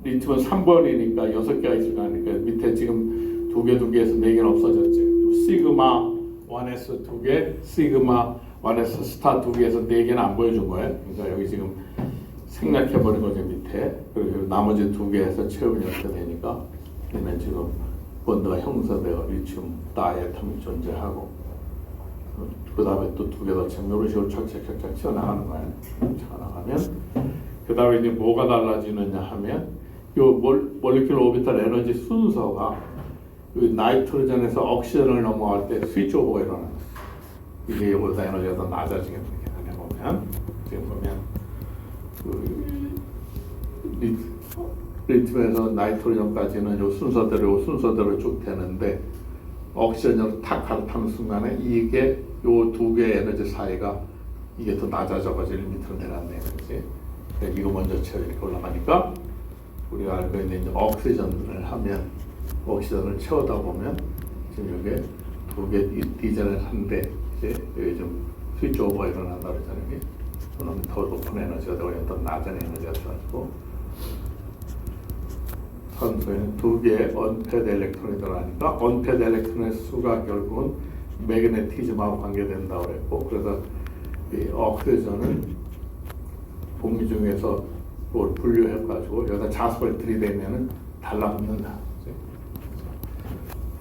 리튬은 3번이니까 6개가 있을 거 아니까 밑에 지금 두 개에서 4개는 없어졌지. 시그마 1S 2개, 시그마 1S 스타 2개에서 4개는 안 보여준 거예요. 그러니까 여기 지금 생략해버린 거죠, 밑에. 그리고 나머지 2개에서 채우면 이렇게 되니까, 그러면 지금 본드가 형성되어 리튬 다이애텀이 존재하고, 그 다음에 또 2개 더 채우면 이런 식으로 착착착착 채워나가는 거예요. 채워나가면, 그 다음에 이제 뭐가 달라지느냐 하면, 요 몰리큘러 오비탈 에너지 순서가 나이트로젠에서 옥시전을 넘어갈 때 스위치 오버가 일어나요. 이게 이보다 에너지가 더 낮아지게 되게 보면, 지금 보면 리튬에서 나이트로젠까지는 요 순서대로 쭉 되는데, 옥시전으로 탁 갈아타는 순간에 이게 요 두 개의 에너지 사이가 이게 더 낮아져가지고 밑으로 내려왔네요. 그렇지? 이거 먼저 채워 이렇게 올라가니까 우리가 알고 있는 이제 옥시전을 하면, 옥시전을 채우다 보면 지금 여기 두 개 디젤을 한대 이제 여기 좀 스위치 오버가 일어난다 그러잖아요. 그러면 더 높은 에너지가 되고 더 낮은 에너지가 돼가지고 산소에는 두 개의 언패드 엘렉트론이 들어가니까 언패드 엘렉트론의 수가 결국은 매그네티즘하고 관계된다고 그랬고, 그래서 이 옥시전은 공기 중에서 그걸 분류해가지고 여기다 자석을 들이대면은 달라붙는다.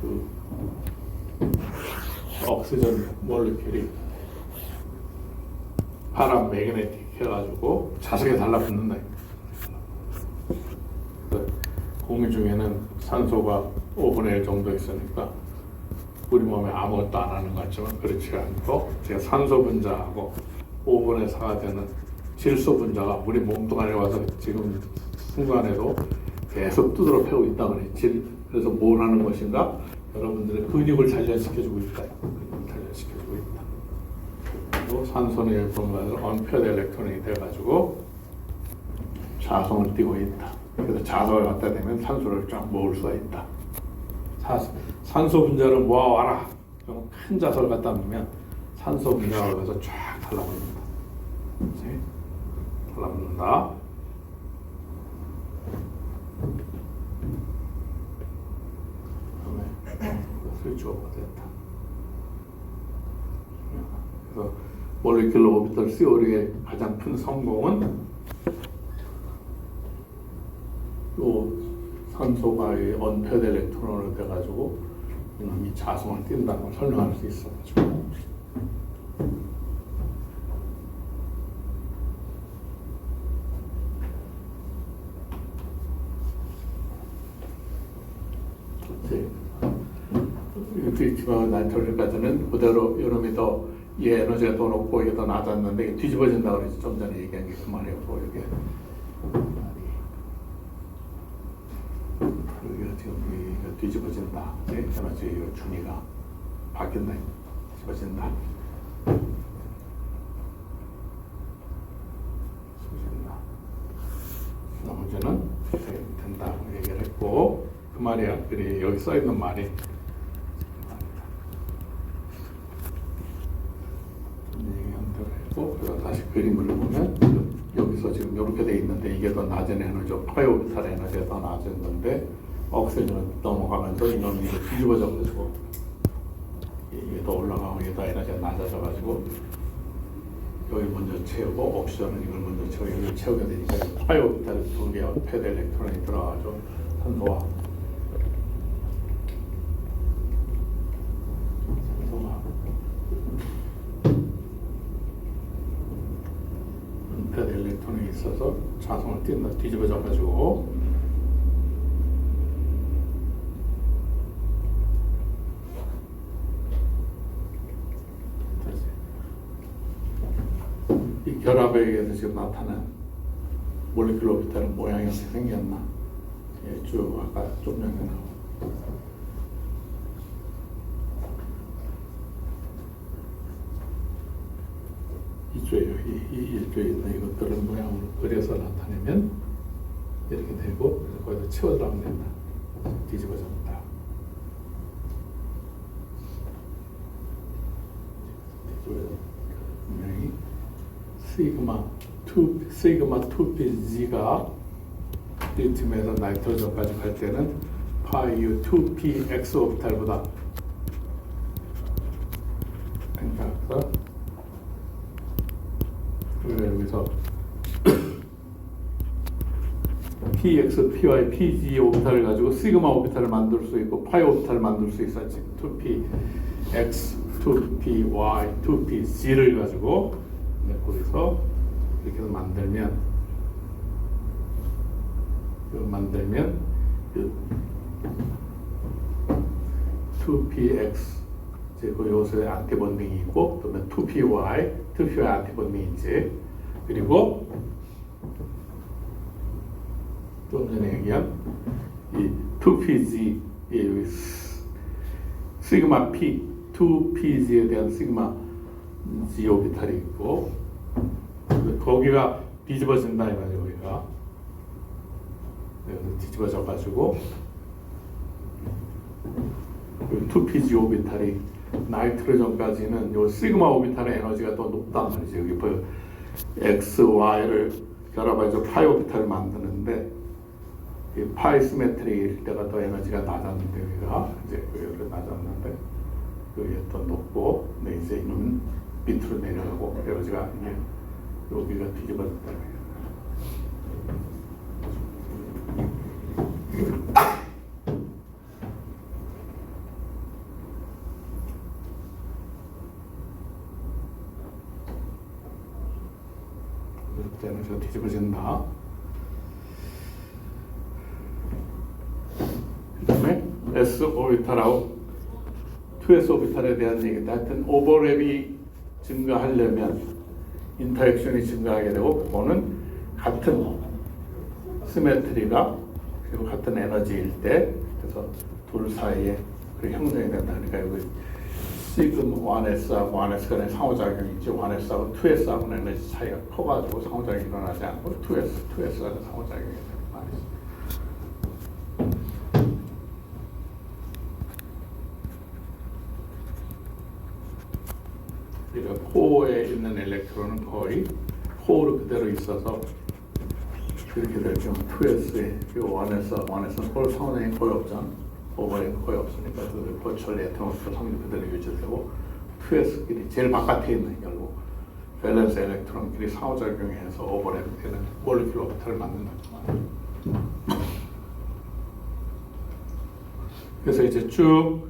그 옥시전 몰리큘이 파란 매그네틱 해가지고 자석에 달라붙는다. 공기 중에는 산소가 5분의 1 정도 있으니까 우리 몸에 아무것도 안 하는 것 같지만 그렇지 않고, 제가 산소 분자하고 5분의 4가 되는 질소 분자가 우리 몸뚱아리에 와서 지금 순간에도 계속 두드러 패고 있다 그랬지. 그래서 뭘 하는 것인가? 여러분들의 근육을 단련시켜주고 있다. 근육을 단련시켜주고 있다. 그리고 산소는 보면 언패드 엘렉트론이 돼가지고 자성을 띠고 있다. 그래서 자성을 갖다 대면 산소를 쫙 모을 수가 있다. 산소 분자를 모아와라. 그럼 큰 자석을 갖다 놓으면 산소 분자가 가서 쫙 달라붙는다. 그렇지? 달라붙는다. 스위치 오버가 됐다. 그래서 몰리큘러 오비탈 시오리의 가장 큰 성공은 요 산소가 언패드 엘렉트론으로 돼가지고 이 자성을 띈다는 걸 설명할 수 있어가지고. 리튬하고 나이트로젠까지는 그대로 이놈이 더 이 에너지가 더 높고 이게 더 낮았는데 뒤집어진다고 그랬지. 좀 전에 얘기한 게 그 말이었고, 이게 여기가 지금 이거 뒤집어진다. 에너지 이거 준위가 바뀐다. 뒤집어진다. 나머지는 된다고 얘기를 했고, 그 말이야. 그래 여기 써 있는 말이 그래서 다시 그림을 보면 여기서 지금 이렇게 돼 있는데 이게 더 낮은 에너지고 파이오비탈 에너지가 더 낮은 건데 억시전은 넘어가면서 이놈이 뒤집어져가지고 이게 더 올라가고 이게 더 에너지가 낮아져가지고 여기 먼저 채우고 옥시전은 이걸 먼저 채우고 여기 채우게 되니까 파이오비탈 두 개와 패드 일렉트론이 들어가죠. 산소와 패드 일렉트론이 있어서 자성을 뛴다 뒤집어져가지고 이 결합에 의해서 지금 나타난 몰레큘러 오비탈은 모양이 어떻게 생겼나? 예, 쭉 아까 좀 전에 나오고 이쪽에 이쪽에 있는 이것들을 모양으로 그려서 나타내면 이렇게 되고 그래서 거기다 채워들어가면 된다. 뒤집어진다. 분명히 시그마 2pg가 리튬에서 나이트로전까지 갈 때는 파이 U 2p x 오비탈보다 그러니까 우리가 여기서 px, py, pg 오비탈을 가지고 시그마 오비탈을 만들 수 있고 파이 오비탈을 만들 수 있었지. 2p x, 2p y, 2p g를 가지고 거기서 이렇게 해서 만들면 2px 그 요소에 안티본딩이 있고 그러면 2py 안티본딩이 있지. 그리고 좀 전에 얘기한 이 2pg 이 시그마 p 2pg에 대한 시그마 g 오비탈이 있고 거기가 뒤집어진다 이 말이에요. 여기가 뒤집어져 가지고 2pg 오비탈이 나이트로전까지는 요 시그마 오비탈의 에너지가 더 높단 말이죠. 여기 보여 x, y를 결합해서 파이 오비탈을 만드는데 이 파이 시메트리일 때가 더 에너지가 낮았는데 여기가 이제 여기가 낮았는데 여기가 더 높고 근데 이제 이놈은 밑으로 내려가고 에너지가 이제 여기가 뒤집어졌다. 에너지가 뒤집어진다. 그 다음에 S 오비탈하고 2S 오비탈에 대한 얘기인데 하여튼 오버랩이 증가하려면 인터액션이 증가하게 되고 그거는 같은 시메트리가 그리고 같은 에너지일 때 그래서 둘 사이에 그 형성이 된다. 그러니까 여기 시그마 1S하고 1S 간의 상호작용이 있지 1S하고 2S하고는 에너지 차이가 커가지고 상호작용이 일어나지 않고 2S 간의 상호작용이 되는 말이지. 그러니까 코어에 있는 엘렉트론은 거의 코어로 그대로 있어서 이렇게 될 경우 2S에 1S는 코어 상호작용이 거의 없잖아. 오버랩이 거의 없으니까 그 버추얼 애터미스크 성질 그대로 유지되고 2S끼리 제일 바깥에 있는 결국 밸런스 엘렉트론끼리 상호작용해서 오버랩이 되는 몰레큘러 오비탈을 만든다. 그래서 이제 쭉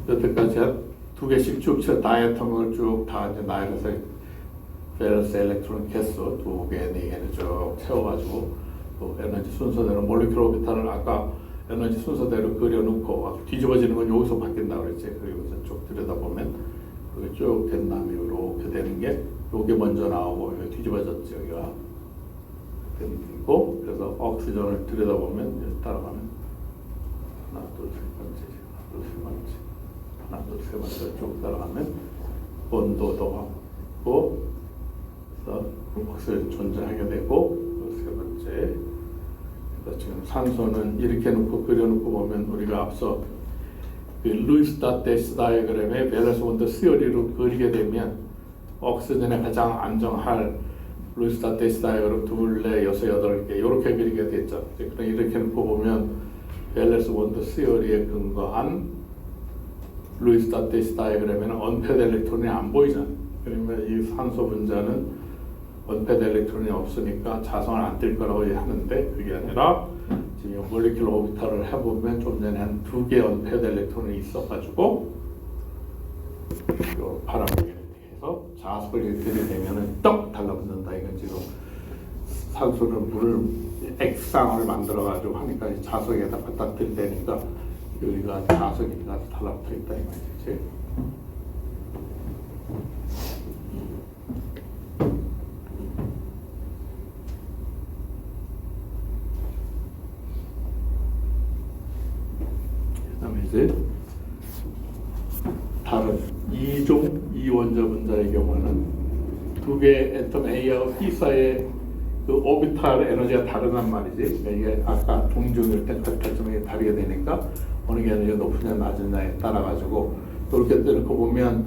여태까지 한 두 개씩 쭉 쳐 다이애톰을 쭉 다 이제 나열해서 밸런스 엘렉트론 개수 두 개, 네 개를 쭉 채워가지고 또 에너지 순서대로 몰레큘러 오비탈을 아까 에너지 순서대로 그려놓고 뒤집어지는 건 여기서 바뀐다고 그랬지. 그리고 쭉 들여다보면 그게 쭉 된 다음에 이렇게 되는 게 요게 먼저 나오고 여기 뒤집어졌지. 여기가 되고 그래서 옥시전을 들여다보면 따라가면 하나, 둘, 세 번째, 하나, 둘, 세 번째, 하나, 둘, 세 번째 쭉 따라가면 온도도 하고 그래서 옥시전이 존재하게 되고 세 번째 지금 산소는 이렇게 놓고 그려놓고 보면 우리가 앞서 그 루이스 다테스 다이어그램의 밸런스 원더 시어리로 그리게 되면 옥시전에 가장 안정할 루이스다 데시 다이어그램 둘레 여섯 여덟 개 이렇게 그리게 됐죠. 그러니까 이렇게 놓고 보면 벨레스 원드 시어리에 근거한 루이스다 데시 다이어그램에는 언패드 일렉트론이 안 보이잖아요. 그러면 이 산소 분자는 언패드 일렉트론이 없으니까 자성을 안 뜰 거라고 하는데 그게 아니라 지금 몰리큘러 오비탈을 해보면 좀 전에 한 2개 언패드 일렉트론이 있어가지고 바람을 해서 자석을 들이대면은 떡 달라붙는다. 이건 지금 산소를 물을 액상을 만들어가지고 하니까 자석에다 갖다 들이대니까 여기가 자석이 가서 달라붙어 있다 이 말이지. 그다음에 이제 다른 이종 이원자 분자의 경우는 두 개 애톰 A하고 B 사이의 그 오비탈 에너지가 다르단 말이지. 그러니까 이게 아까 동중일 때 칼칼점이 다르게 되니까 어느 게 에너지가 높으냐 낮으냐에 따라 가지고 이렇게 놓고 보면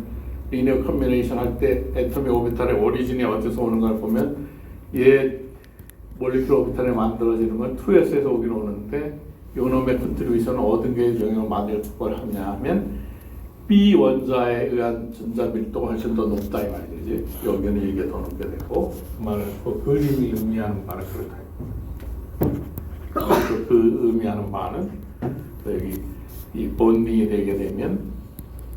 리니어 컨비네이션 할 때 애톰의 오비탈의 오리진이 어디서 오는 걸 보면 얘 몰리큘러 오비탈이 만들어지는 건 2s에서 오긴 오는데 요놈의 컨트리뷰션은 어떤 게 영향을 많이 걸 하냐 하면 B 원자에 의한 전자 밀도가 훨씬 더 높다 이 말이지. 여기는 이게 더 높게 되고 그 말은 그 그림이 의미하는 바는 그렇다. 그 의미하는 바는 여기 이 본딩이 되게 되면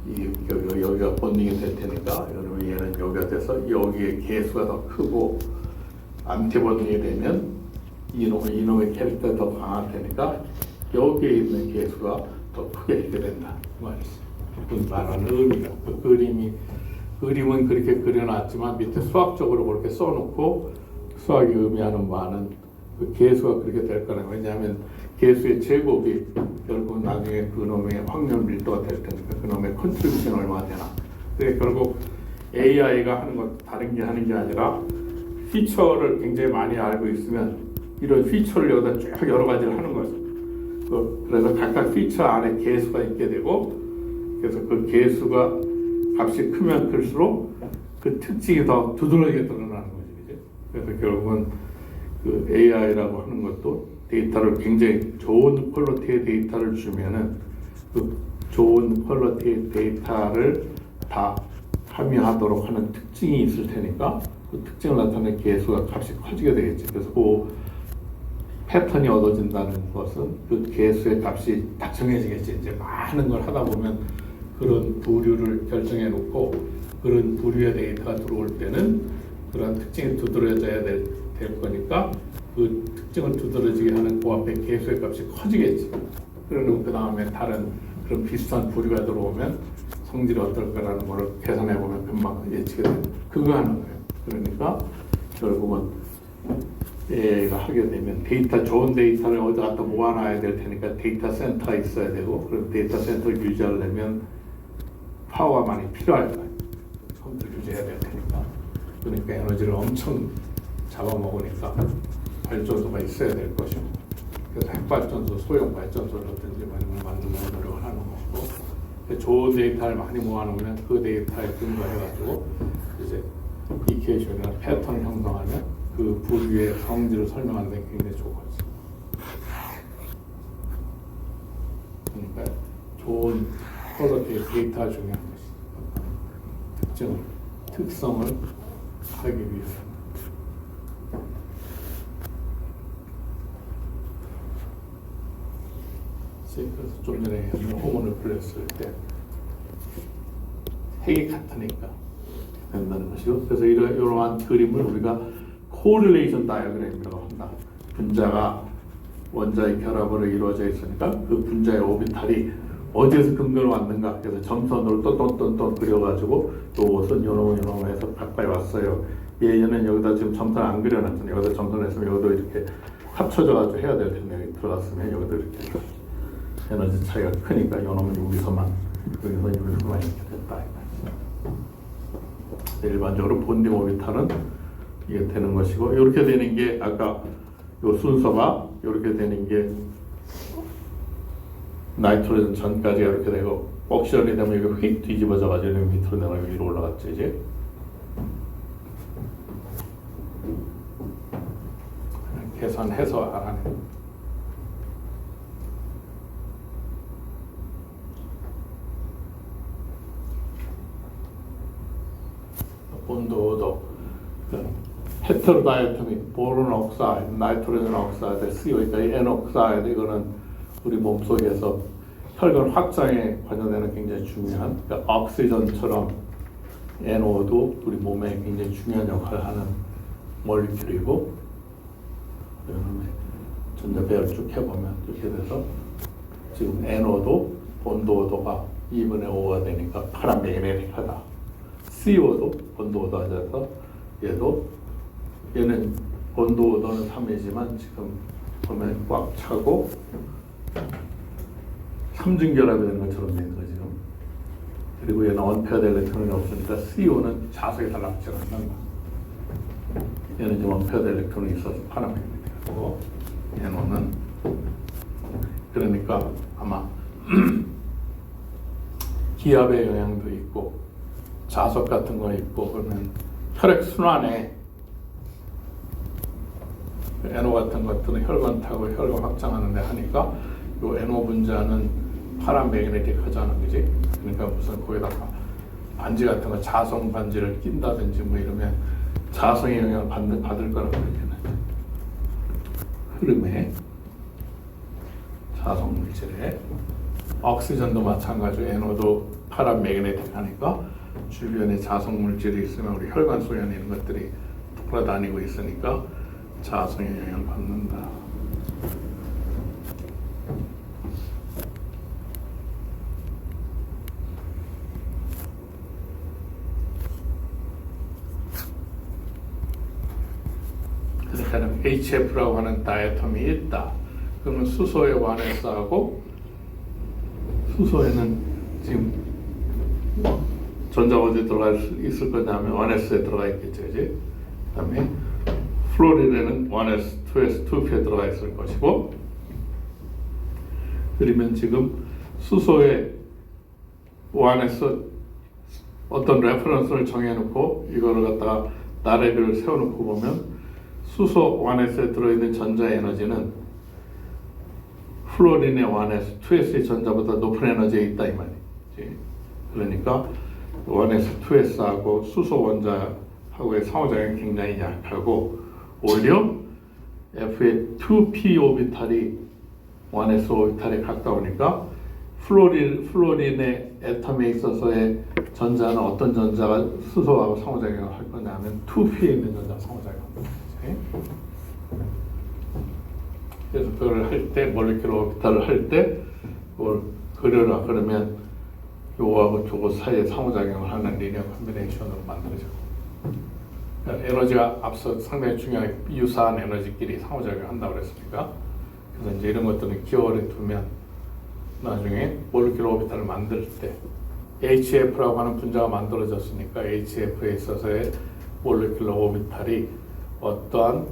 이 여기가 본딩이 될 테니까 그러면 얘는 여기가 돼서 여기에 개수가 더 크고 안티본딩이 되면 이놈의 캐릭터가 더 강할 테니까 여기에 있는 개수가 더 크게 있게 된다 그 말이지. 그 말하는 의미가 그 그림은 그렇게 그려놨지만 밑에 수학적으로 그렇게 써놓고 수학이 의미하는 바는 그 개수가 그렇게 될 거라는 거예요. 왜냐하면 개수의 제곱이 결국 나중에 그놈의 확률 밀도가 될 테니까 그놈의 컨트리뷰션이 얼마나 되나. 그래 결국 AI가 하는 건 다른 게 하는 게 아니라 피처를 굉장히 많이 알고 있으면 이런 피처를 여기다 쭉 여러 가지를 하는 거죠. 그래서 각각 피처 안에 개수가 있게 되고 그래서 그 개수가 값이 크면 클수록 그 특징이 더 두드러지게 드러나는 거지. 그죠? 그래서 결국은 그 AI라고 하는 것도 데이터를 굉장히 좋은 퀄리티의 데이터를 주면은 그 좋은 퀄리티의 데이터를 다 함유하도록 하는 특징이 있을 테니까 그 특징을 나타내는 개수가 값이 커지게 되겠지. 그래서 그 패턴이 얻어진다는 것은 그 개수의 값이 딱 정해지겠지. 이제 많은 걸 하다 보면 그런 부류를 결정해 놓고 그런 부류의 데이터가 들어올 때는 그런 특징이 두드러져야 될 거니까 그 특징을 두드러지게 하는 그 앞에 개수의 값이 커지겠지. 그리고 그 다음에 다른 그런 비슷한 부류가 들어오면 성질이 어떨 거라는 거를 계산해 보면 금방 예측이 됩니다. 그거 하는 거예요. 그러니까 결국은 얘가 하게 되면 좋은 데이터를 어디 갖다 모아놔야 될 테니까 데이터 센터가 있어야 되고 그런 데이터 센터를 유지하려면 파워가 많이 필요할 거예요. 컴퓨터를 유지해야 될 테니까. 그러니까 에너지를 엄청 잡아먹으니까 발전소가 있어야 될 것이고 그래서 핵발전소, 소형 발전소라든지 만드는 노력을 하는 거고 좋은 데이터를 많이 모아놓으면 그 데이터에 근거해가지고 이제 이케이션이나 패턴을 형성하면 그 부류의 성질을 설명하는 데 굉장히 좋거든요. 그러니까 좋은 퀄리티의 데이터가 중요한 것이 특성을 하기 위해서. 그래서 좀 전에 호문을 불렸을 때 핵이 같으니까 된다는 것이고 그래서 이러한 그림을 우리가 코릴레이션 다이어그램이라고 한다. 분자가 원자의 결합으로 이루어져 있으니까 그 분자의 오비탈이 어디에서 근거로 왔는가 그래서 점선으로 또 그려가지고 요것은 요놈 해서 가까이 왔어요. 얘는 여기다 지금 점선 안 그려놨잖아요. 여기다 점선했으면 여기도 이렇게 합쳐져가지고 해야 될 텐데 여기 들어갔으면 여기도 이렇게 에너지 차이가 크니까 요놈은 여기서만 이렇게 됐다. 일반적으로 본딩 오비탈은 이게 되는 것이고 이렇게 되는 게 아까 요 순서가 이렇게 되는 게 나이트로젠 전까지가 이렇게 되고 옥시전이 되면 이거 휙 뒤집어져 가지고 밑으로 내려가 위로 올라갔죠 이제. 계산해서 알아내요. 본드 오더, 헤테로다이애토믹, 보론 옥사이드, 나이트로젠 옥사이드, CO, N 옥사이드, 이거는 우리 몸속에서 혈관 확장에 관여되는 굉장히 중요한, 그러니까 옥시전처럼 NO도 우리 몸에 굉장히 중요한 역할을 하는 몰리큘이고, 그다음에 전자배열 쭉 해보면 이렇게 돼서 지금 NO도 본드 오도가 2분의 5가 되니까 파라매그네틱하다. CO도 본드 오도가 돼서 얘는 본드 오도는 3이지만 지금 보면 꽉 차고 삼중결합이 되는 것처럼 되는 거죠. 그리고 얘는 언페어드 일렉트론이 없으니까 CO는 자석에 달라붙지 않는다. 얘는 지금 언페어드 일렉트론이 있어서 파라매그네틱하고 NO는 그러니까 아마 기압의 영향도 있고 자석 같은 거 있고 그러면 혈액 순환에 NO 같은 것들은 혈관 타고 혈관 확장하는 데 하니까 요 NO 분자는 파라매그네틱 하잖아, 그지? 그러니까 무슨 거기다가 반지 같은 거 자성 반지를 낀다든지 뭐 이러면 자성의 영향을 받을 거라고 그러잖아요. 흐름에 자성 물질에 옥시전도 마찬가지로 NO도 파라매그네틱 하니까 주변에 자성 물질이 있으면 우리 혈관 속에 있는 것들이 돌아다니고 있으니까 자성의 영향을 받는다. 그래서 HF라고 하는 다이애톰이 있다. 그러면 수소의 1S하고 수소에는 지금 전자가 어디 들어가 있을 거냐면 1S에 들어가 있겠죠, 이제. 그다음에 플로린에는 1S, 2S, 2P에 들어가 있을 것이고, 그러면 지금 수소의 1S 어떤 레퍼런스를 정해놓고 이거를 갖다가 나래비를 세워놓고 보면 수소 1S에 들어있는 전자 에너지는 플로린의 1S, 2S의 전자보다 높은 에너지에 있다 이 말이지. 그러니까 1S, 2S하고 수소 원자하고의 상호작용이 굉장히 약하고 오히려 F의 2p 오비탈이 1s 오비탈에 가까우니까 플로린의 애텀에 있어서의 전자는 어떤 전자가 수소하고 상호작용을 할 거냐면 2p에 있는 전자가 상호작용을 합니다. 그래서 그걸 할 때 몰리큘러 오비탈을 할 때 그걸 그려라 그러면 요거하고 저거 사이에 상호작용을 하는 리니어 콤비네이션으로 만들어져. 그러니까 에너지가 앞서 상당히 중요한 유사한 에너지끼리 상호작용을 한다고 그랬으니까 그래서 이제 이런 것들은 기억을 두면 나중에 몰리큘러 오비탈을 만들 때 HF라고 하는 분자가 만들어졌으니까 HF에 있어서의 몰리큘러 오비탈이 어떠한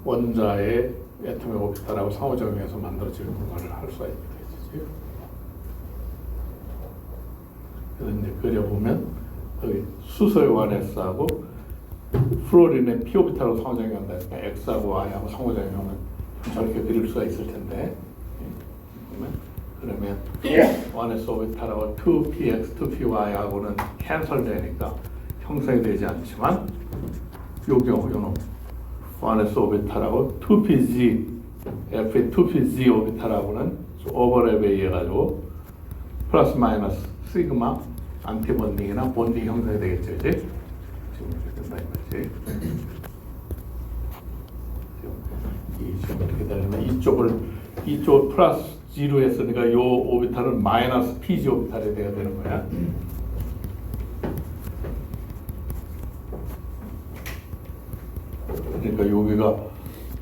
원자의 애톰의 오비탈하고 상호작용해서 만들어지는 공간을 할 수가 있게 되죠. 그래서 이제 그려보면 여기 수소의 1S하고 플로린의 p 오비탈하고 상호작용한다니까 X하고 Y하고 상호작용하면 저렇게 그릴 수가 있을 텐데 그러면 1S 오비탈하고 2px, 2py하고는 캔슬되니까 형성이 되지 않지만 요 경우 요놈 1s 오비탈하고 2pg, F의 2pg 오비탈하고는 오버랩에 의해 가지고 플러스 마이너스 시그마 안티본딩이나 본딩 형성이 되겠죠, 이제 지금 이렇게 된다 이거지. 지금 이렇게 되면 이쪽을 플러스 G로 했으니까 요 오비탈은 마이너스 PG 오비탈이 돼야 되는 거야. 그러니까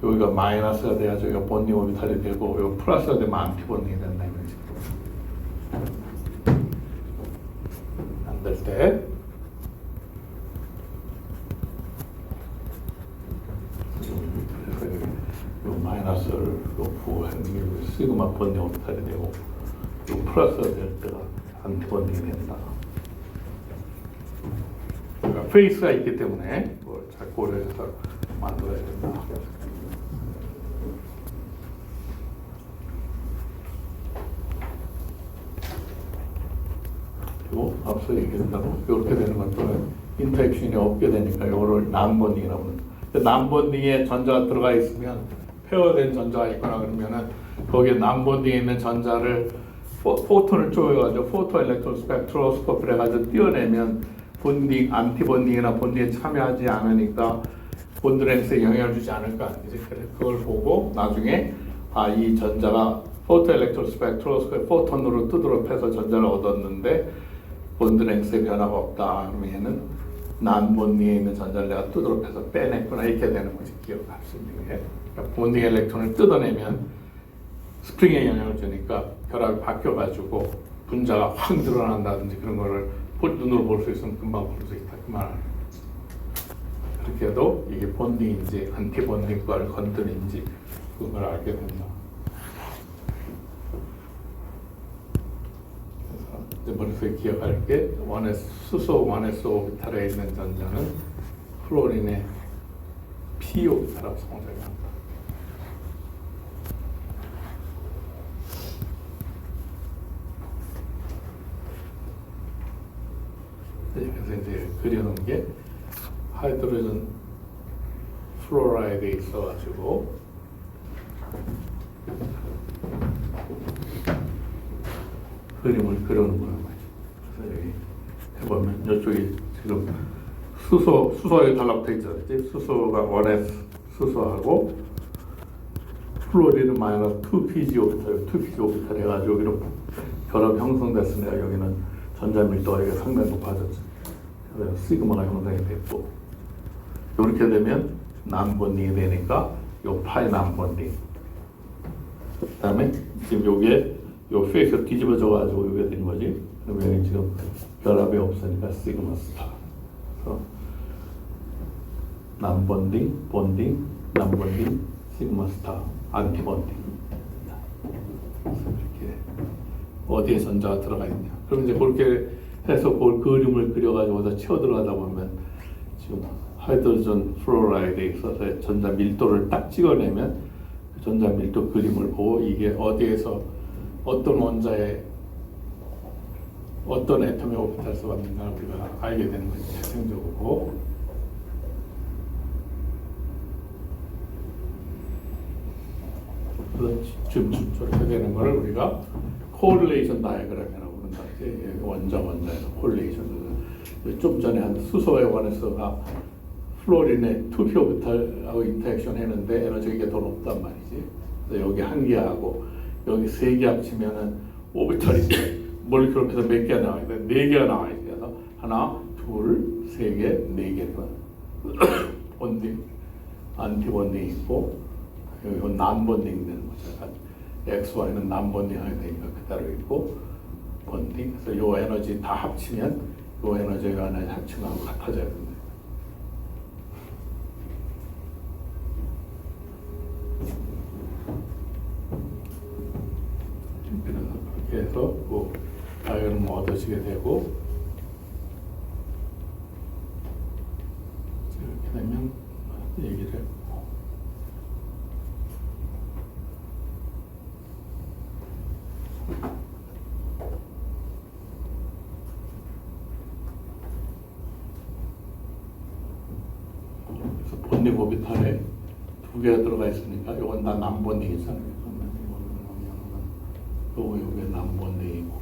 여기가 마이너스가 돼야 저기가 본딩 오비탈이 되고 요 플러스가 되면 안티 본딩이 된다 이거지. 안 될 때 그래서 요 마이너스를 놓고 시그마 본딩 오비탈이 되고 요 플러스가 될 때가 안티 본딩이 된다. 그러니까 페이스가 있기 때문에 잘 고려해서 만들어야 된다. 그리고 앞서 얘기했던 대로 이렇게 되는 것들은 인터액션이 없게 되니까 이거를 난본딩이라고 합니다. 난본딩에 전자가 들어가 있으면 페어된 전자가 있거나 그러면은 거기에 난본딩에 있는 전자를 포톤을 쪼여가지고 포토 일렉트론 스펙트로스코피를 해가지고 띄어내면 본딩, 안티본딩이나 본딩에 참여하지 않으니까 본드랭스에 영향을 주지 않을까. 이제 그걸 보고 나중에 이 전자가 포토 일렉트론 스펙트로스코피 포톤으로 두드러 패서 전자를 얻었는데 본드랭스에 변화가 없다. 그러면은 난본딩에 있는 전자를 내가 두드러 패서 빼냈구나. 이렇게 되는 거지. 기억할 수 있는 게. 그러니까 본딩 일렉트론을 뜯어내면 스프링에 영향을 주니까 결합이 바뀌어가지고 분자가 확 늘어난다든지 그런 거를 눈으로 볼 수 있으면 금방 볼 수 있다. 그 말은. 그렇게 해도 이게 본딩인지 안티본딩과를 건드는지 그걸 알게 된다. 그래서 이제 머릿속에 기억할 게 수소 1s 오비탈에 있는 전자는 플로린의 p 오비탈하고 성장이 한다. 그래서 이제 그려놓은 게 하이드로전 플로라이드에 있어가지고 그림을 그려놓은 거란 말이죠. 그래서 여기 해보면 이쪽이 지금 수소에 달라붙어 있잖아요. 수소가 1s 수소하고 플로리는 마이너스 2pg 오비탈, 2pg 오비탈 해가지고 여기로 결합 형성됐으니까 여기는 전자 밀도가 여기가 상당히 높아졌죠. 그래서 시그마가 형성이 됐고 이렇게 되면 난본딩이 되니까 요 파이 난본딩. 그다음에 지금 요게 요 페이스가 뒤집어져 가지고 요게 된 거지. 그러면 여기 지금 결합이 없으니까 시그마 스타. 그래서 난본딩, 본딩, 난본딩, 시그마 스타, 안티본딩. 그래서 이렇게 어디에 전자가 들어가 있냐. 그럼 이제 그렇게 해서 그 그림을 그려가지고 치어 들어가다 보면 지금 하이드로전 플로라이드에 있어서 전자 밀도를 딱 찍어내면 그 전자 밀도 그림을 보고 이게 어디에서 어떤 원자에 어떤 애텀의 오비탈에서 왔는가 우리가 알게 되는 거죠. 재생적으로. 그래서 지금 저렇게 되는 거를 우리가 코릴레이션 다이어그램이라고 부른다. 원자에서 코릴레이션. 좀 전에 한 수소에 관해서가 플로린의 2p 오비탈하고 인터액션 했는데 에너지가 이게 더 높단 말이지. 그래서 여기 한 개하고 여기 세 개 합치면은 오비탈이 몰리큘에서 몇 개가 나와야 돼? 네 개가 나와야 돼. 그래서 하나, 둘, 세 개, 네 개가 본딩, 안티본딩이 있고 여기 난본딩 되는 거죠. XY는 난본딩하게 되니까 그대로 있고 본딩. 그래서 요 에너지 다 합치면 요 에너지가 하나 합치면 같아져야 된다. 그래서 그렇게 해서 그 다이어그램 얻으시게 되고 이렇게 되면 얘기를 했고 그래서 본딩 오비탈에 두 개가 들어가 있으니까 이건 다 난본딩이잖아요. 요게 난본딩이고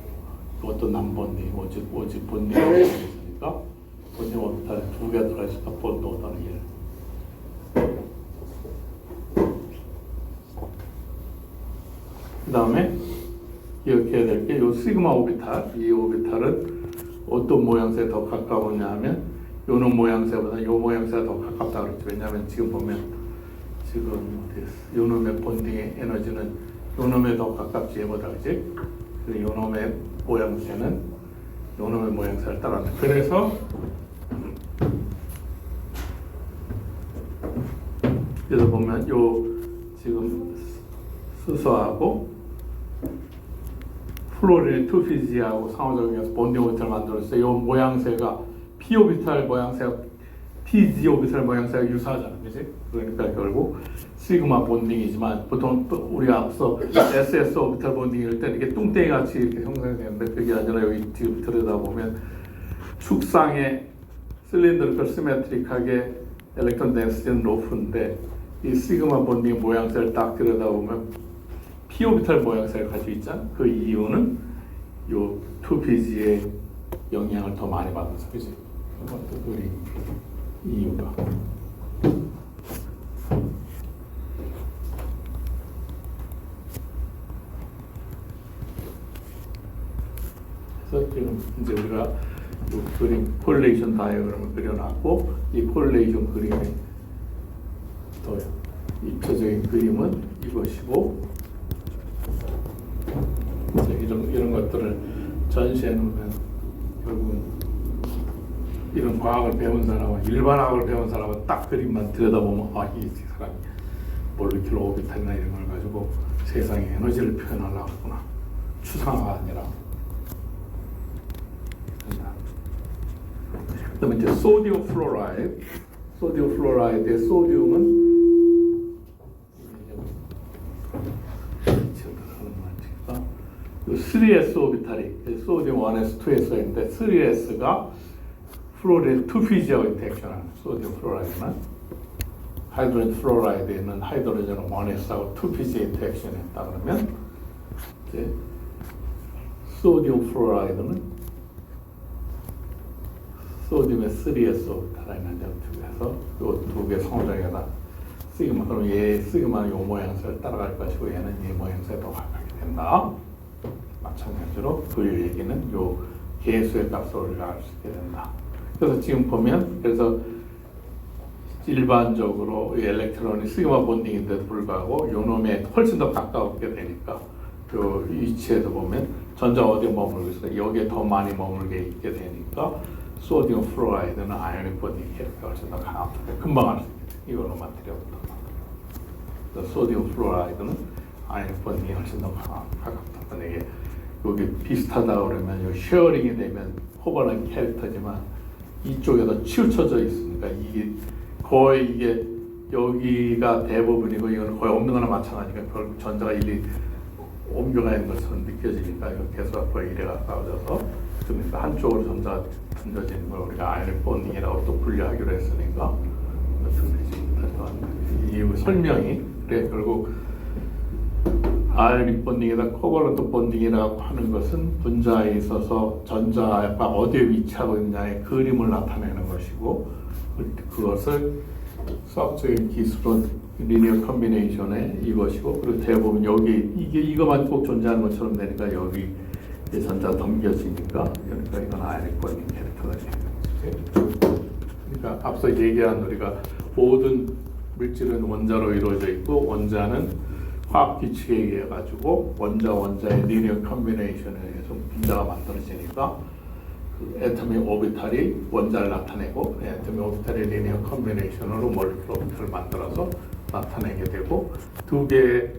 이것도 난본딩이고 오직 본딩이 있으니까 본딩 오비탈에 두 개가 들어가 있으니까 본도 다르게. 그 다음에 기억해야 될 게 요 시그마 오비탈, 이 오비탈은 어떤 모양새에 더 가까우냐 하면 요놈 모양새보다 요 모양새가 더 가깝다 그랬죠. 왜냐하면 지금 보면 지금 요놈의 본딩의 에너지는 요놈에 더 가깝지 얘보다 그지? 그래서 요놈의 모양새는 요놈의 모양새를 따라한다. 그래서 보면 요 지금 수소하고 플로린 2pg하고 상호작용해서 본딩 오비탈을 만들었어요. 요 모양새가 p 오비탈 모양새가 pg 오비탈 모양새가 유사하잖아, 그지? 그러니까 결국 시그마 본딩이지만 보통 또 우리 앞서 SS 오비탈 본딩일 때 이렇게 뚱땡이 같이 이렇게 형성되는데 그게 아니라 여기 지금 들여다보면 축상의 실린더리컬 시메트릭하게 일렉트론 덴시티는 높은데 이 시그마 본딩 모양새를 딱 들여다보면 p 오비탈 모양새를 가지고 있잖아. 그 이유는 요 2pg의 영향을 더 많이 받아서 그지? 이것도 우리 이유가. 그래서 지금 이제 우리가 요 그림 콜레이션 다이어그램을 그려놨고 이 콜레이션 그림의 더 입체적인 그림은 이것이고 이런 것들을 전시해 놓으면 결국은 이런 과학을 배운 사람은 일반 학을 배운 사람은 딱 그림만 들여다보면 이 사람이 몰리큘러 오비탈이나 이런 걸 가지고 세상의 에너지를 표현하려고 하구나. 추상화가 아니라. 그다음에 이제 소디움 플로라이드. 소디움 플로라이드의 소디움은 이 3s 오비탈이 소디움 1s, 2s가 있는데 3s가 플로리드 2pg하고 인터액션하는 소디움 플로라이드는 하이드로젠 플로라이드에 있는 하이드로젠 1s하고 2pg 인터액션이 했다 그러면 이제 소디움 플로라이드는 소디움의 3s 오비탈에 있는 점에서 이 두 개 성장에다 시그마 그럼 얘 시그마는 이 모양새를 따라갈 것이고 얘는 이 모양새에 더 가깝게 된다. 마찬가지로 그 얘기는 요 개수의 값을 우리가 알 수 있게 된다. 그래서 지금 보면 그래서 일반적으로 이 엘렉트론이 시그마 본딩인데도 불구하고 요 놈에 훨씬 더 가까웠게 되니까 요 위치에서 보면 전자가 어디에 머물고 있어 여기에 더 많이 머물게 있게 되니까 소디움 플로라이드는 아이오닉 본딩 캐릭터가 훨씬 더 강하다. 금방 알 수 있게 돼. 이거로만 들여본다. 소디움 플로라이드는 아이오닉 본딩이 훨씬 더 가깝다. 만약에 여기 비슷하다 그러면 요 쉐어링이 되면 호발한 캐릭터지만 이쪽에서 치우쳐져 있으니까 이게 거의 이게 여기가 대부분이고 이건 거의 없는 거나 마찬가지니까 결국 전자가 일이 옮겨가 있는 것처럼 느껴지니까 이거 계속 거의 일에 가까워져서 그러니까 한쪽으로 전자가 던져지는 걸 우리가 아이오닉 본딩이라고 또 분류하기로 했으니까 이 설명이 그래 결국 아이오닉 본딩에다 코발런트 본딩이라고 하는 것은 분자에 있어서 전자가 어디에 위치하고 있느냐의 그림을 나타내는 것이고 그것을 수학적인 기술은 리니어 컨비네이션의 이것이고 그리고 대부분 여기 이거만 꼭 존재하는 것처럼 되니까 여기 전자 넘겨지니까 그러니까 이건 아이오닉 본딩 캐릭터가 되는 거지. 그러니까 앞서 얘기한 우리가 모든 물질은 원자로 이루어져 있고 원자는 화학 규칙에 의해 가지고 원자의 리니어 컨비네이션에 의해서 분자가 만들어지니까 그 애토믹 오비탈이 원자를 나타내고 애토믹 오비탈의 리니어 컨비네이션으로 몰리큘러 오비탈을 만들어서 나타내게 되고 두 개의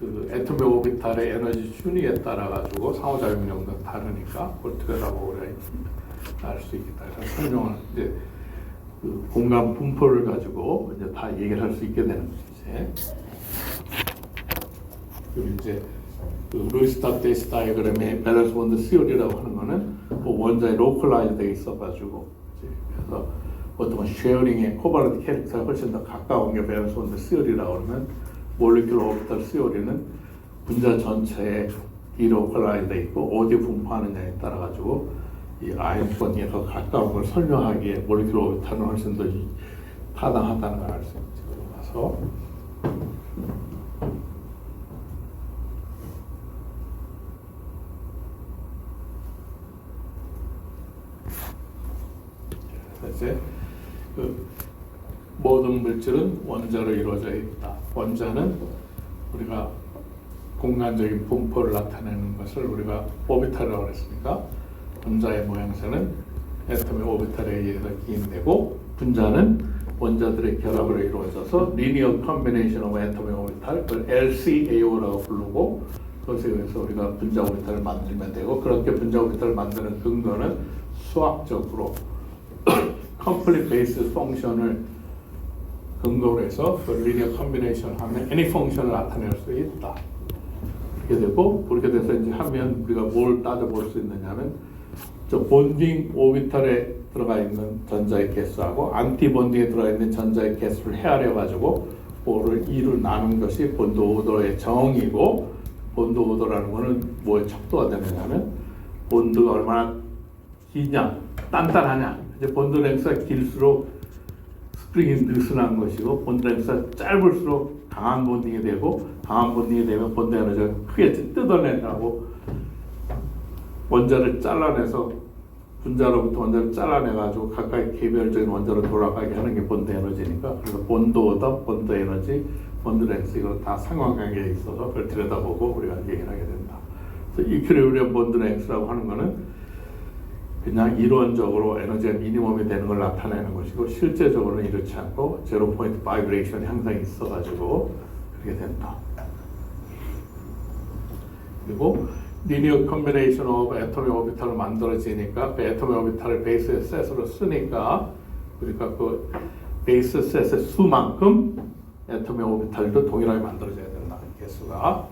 그 애토믹 오비탈의 에너지 순위에 따라 가지고 상호작용력도 다르니까 그걸 들여다보고 알 수 있겠다. 그래서 설명을 이제 그 공간 분포를 가지고 이제 다 얘기를 할 수 있게 되는 거지. 그리고 이제 그 루이스탑 데이스 다이어그램의 밸런스 본드 시오리라고 하는 거는 뭐 원자에 로컬라이즈 되어 있어가지고 그래서 보통 쉐어링의 코발런트 캐릭터가 훨씬 더 가까운 게 밸런스 본드 시오리라고 그러면 몰리큘러 오비탈 시오리는 분자 전체에 디로컬라이즈 되어 있고 어디에 분포하느냐에 따라 가지고 이 아이오닉 본딩에 더 가까운 걸 설명하기에 몰리큘러 오비탈은 훨씬 더 타당하다는 걸 알 수 있죠. 그래서 이제 그 모든 물질은 원자로 이루어져 있다. 원자는 우리가 공간적인 분포를 나타내는 것을 우리가 오비탈이라고 했으니까 원자의 모양새는 애톰의 오비탈에 의해서 기인되고 분자는 원자들의 결합으로 이루어져서 리니어 컨비네이션 오브 애톰의 오비탈, 그걸 LCAO라고 부르고 그것에 의해서 우리가 분자 오비탈을 만들면 되고 그렇게 분자 오비탈을 만드는 근거는 수학적으로 컴플릿 베이스 펑션을 근거로 해서 그 리니어 컨비네이션 하면 any 펑션을 나타낼 수 있다. 그렇게 되고 그렇게 돼서 이제 하면 우리가 뭘 따져볼 수 있느냐면 저 본딩 오비탈에 들어가 있는 전자의 개수하고 안티 본딩에 들어가 있는 전자의 개수를 헤아려 가지고 그거를 2로 나눈 것이 본드 오더의 정의고 본드 오더라는 거는 뭐의 척도가 되느냐면 본드가 얼마나 기냐 단단하냐 이제 본드 랭스가 길수록 스프링이 느슨한 것이고 본드 랭스가 짧을수록 강한 본딩이 되고 강한 본딩이 되면 본드 에너지가 크게 뜯어내라고 원자를 잘라내서 분자로부터 원자를 잘라내가지고 가까이 개별적인 원자로 돌아가게 하는 게 본드 에너지니까 그래서 본드 오더, 본드 에너지, 본드 랭스 이걸 다 상관관계에 있어서 그걸 들여다보고 우리가 얘기를 하게 된다. 그래서 이퀄리브리엄 본드 랭스라고 하는 거는 그냥 이론적으로 에너지가 미니멈이 되는 걸 나타내는 것이고 실제적으로는 이렇지 않고 제로 포인트 바이브레이션이 항상 있어가지고 그렇게 된다. 그리고 리니어 컨비네이션 오브 애토믹 오비탈로 만들어지니까 그 애토믹 오비탈을 베이스 셋으로 쓰니까 그러니까 그 베이스 셋의 수만큼 애토믹 오비탈도 동일하게 만들어져야 된다는 개수가.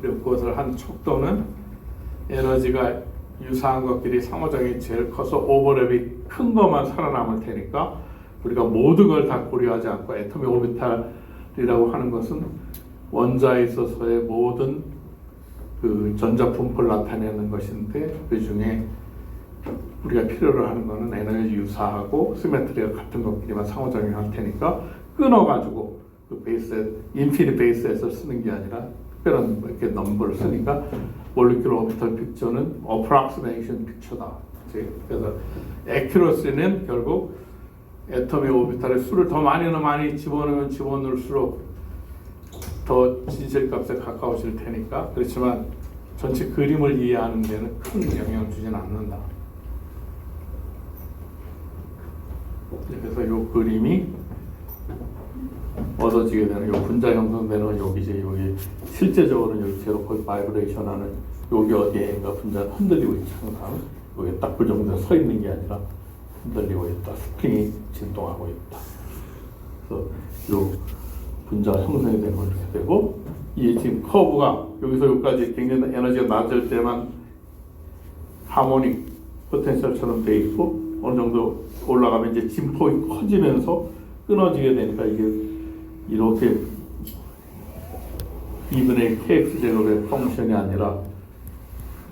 그리고 그것을 한 척도는 에너지가 유사한 것끼리 상호작용이 제일 커서 오버랩이 큰 것만 살아남을 테니까 우리가 모든 걸 다 고려하지 않고 애토믹 오비탈이라고 하는 것은 원자에 있어서의 모든 그 전자 분포를 나타내는 것인데 그 중에 우리가 필요로 하는 것은 에너지 유사하고 시메트리가 같은 것끼리만 상호작용할 테니까 끊어가지고 그 베이스 인피니트 베이스에서 쓰는 게 아니라 특별한 이렇게 넘버를 쓰니까 몰리큘러 오비탈 픽처는 어프락시메이션 픽처다. 그래서 액큐러시는 결국 애토믹 오비탈의 수를 더 많이 집어넣으면 집어넣을수록 더 진실값에 가까워질 테니까 그렇지만 전체 그림을 이해하는 데는 큰 영향을 주지는 않는다. 그래서 이 그림이 얻어지게 되는 요 분자 형성되는 여기 이제 여기 실제적으로는 여기 제로 포인트 바이브레이션 하는 여기 어디에인가 분자가 흔들리고 있지 항상 여기 딱 그 정도에 서 있는 게 아니라 흔들리고 있다. 스프링이 진동하고 있다. 그래서 요 분자 형성이 되는 건 이렇게 되고 이 지금 커브가 여기서 여기까지 굉장히 에너지가 낮을 때만 하모닉 포텐셜처럼 돼 있고 어느 정도 올라가면 이제 진폭이 커지면서 끊어지게 되니까 이게 이렇게 2분의 kx 제곱의 펑션이 아니라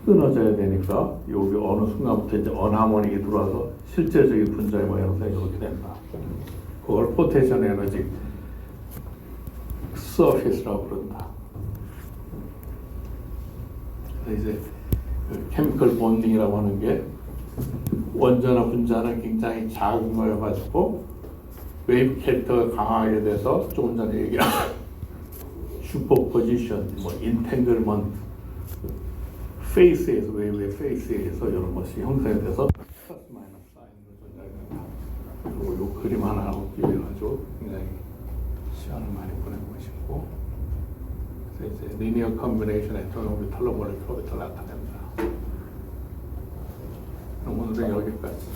끊어져야 되니까 여기 어느 순간부터 이제 언하모닉이 들어와서 실제적인 분자의 모양새가 이렇게 된다. 그걸 포텐셜 에너지 서피스라고 부른다. 이제 케미컬 본딩이라고 하는 게 원자나 분자는 굉장히 작은 거여가지고 웨이브 캐릭터가 강하게 돼서 조금 전에 얘기한 슈퍼포지션, 뭐 인탱글먼트, 페이스에서 웨이브의 페이스에서 이런 것이 형성이 돼서 플러스 마이너스 사인으로 전달이 된다. 그리고 이 그림 하나 얻기 위해 가지고 굉장히 시간을 많이 보낸 것이고, 그래서 이제 리니어 컨비네이션 애토믹 오비탈로 몰리큘러 오비탈 나타낸다. 오늘은 여기까지.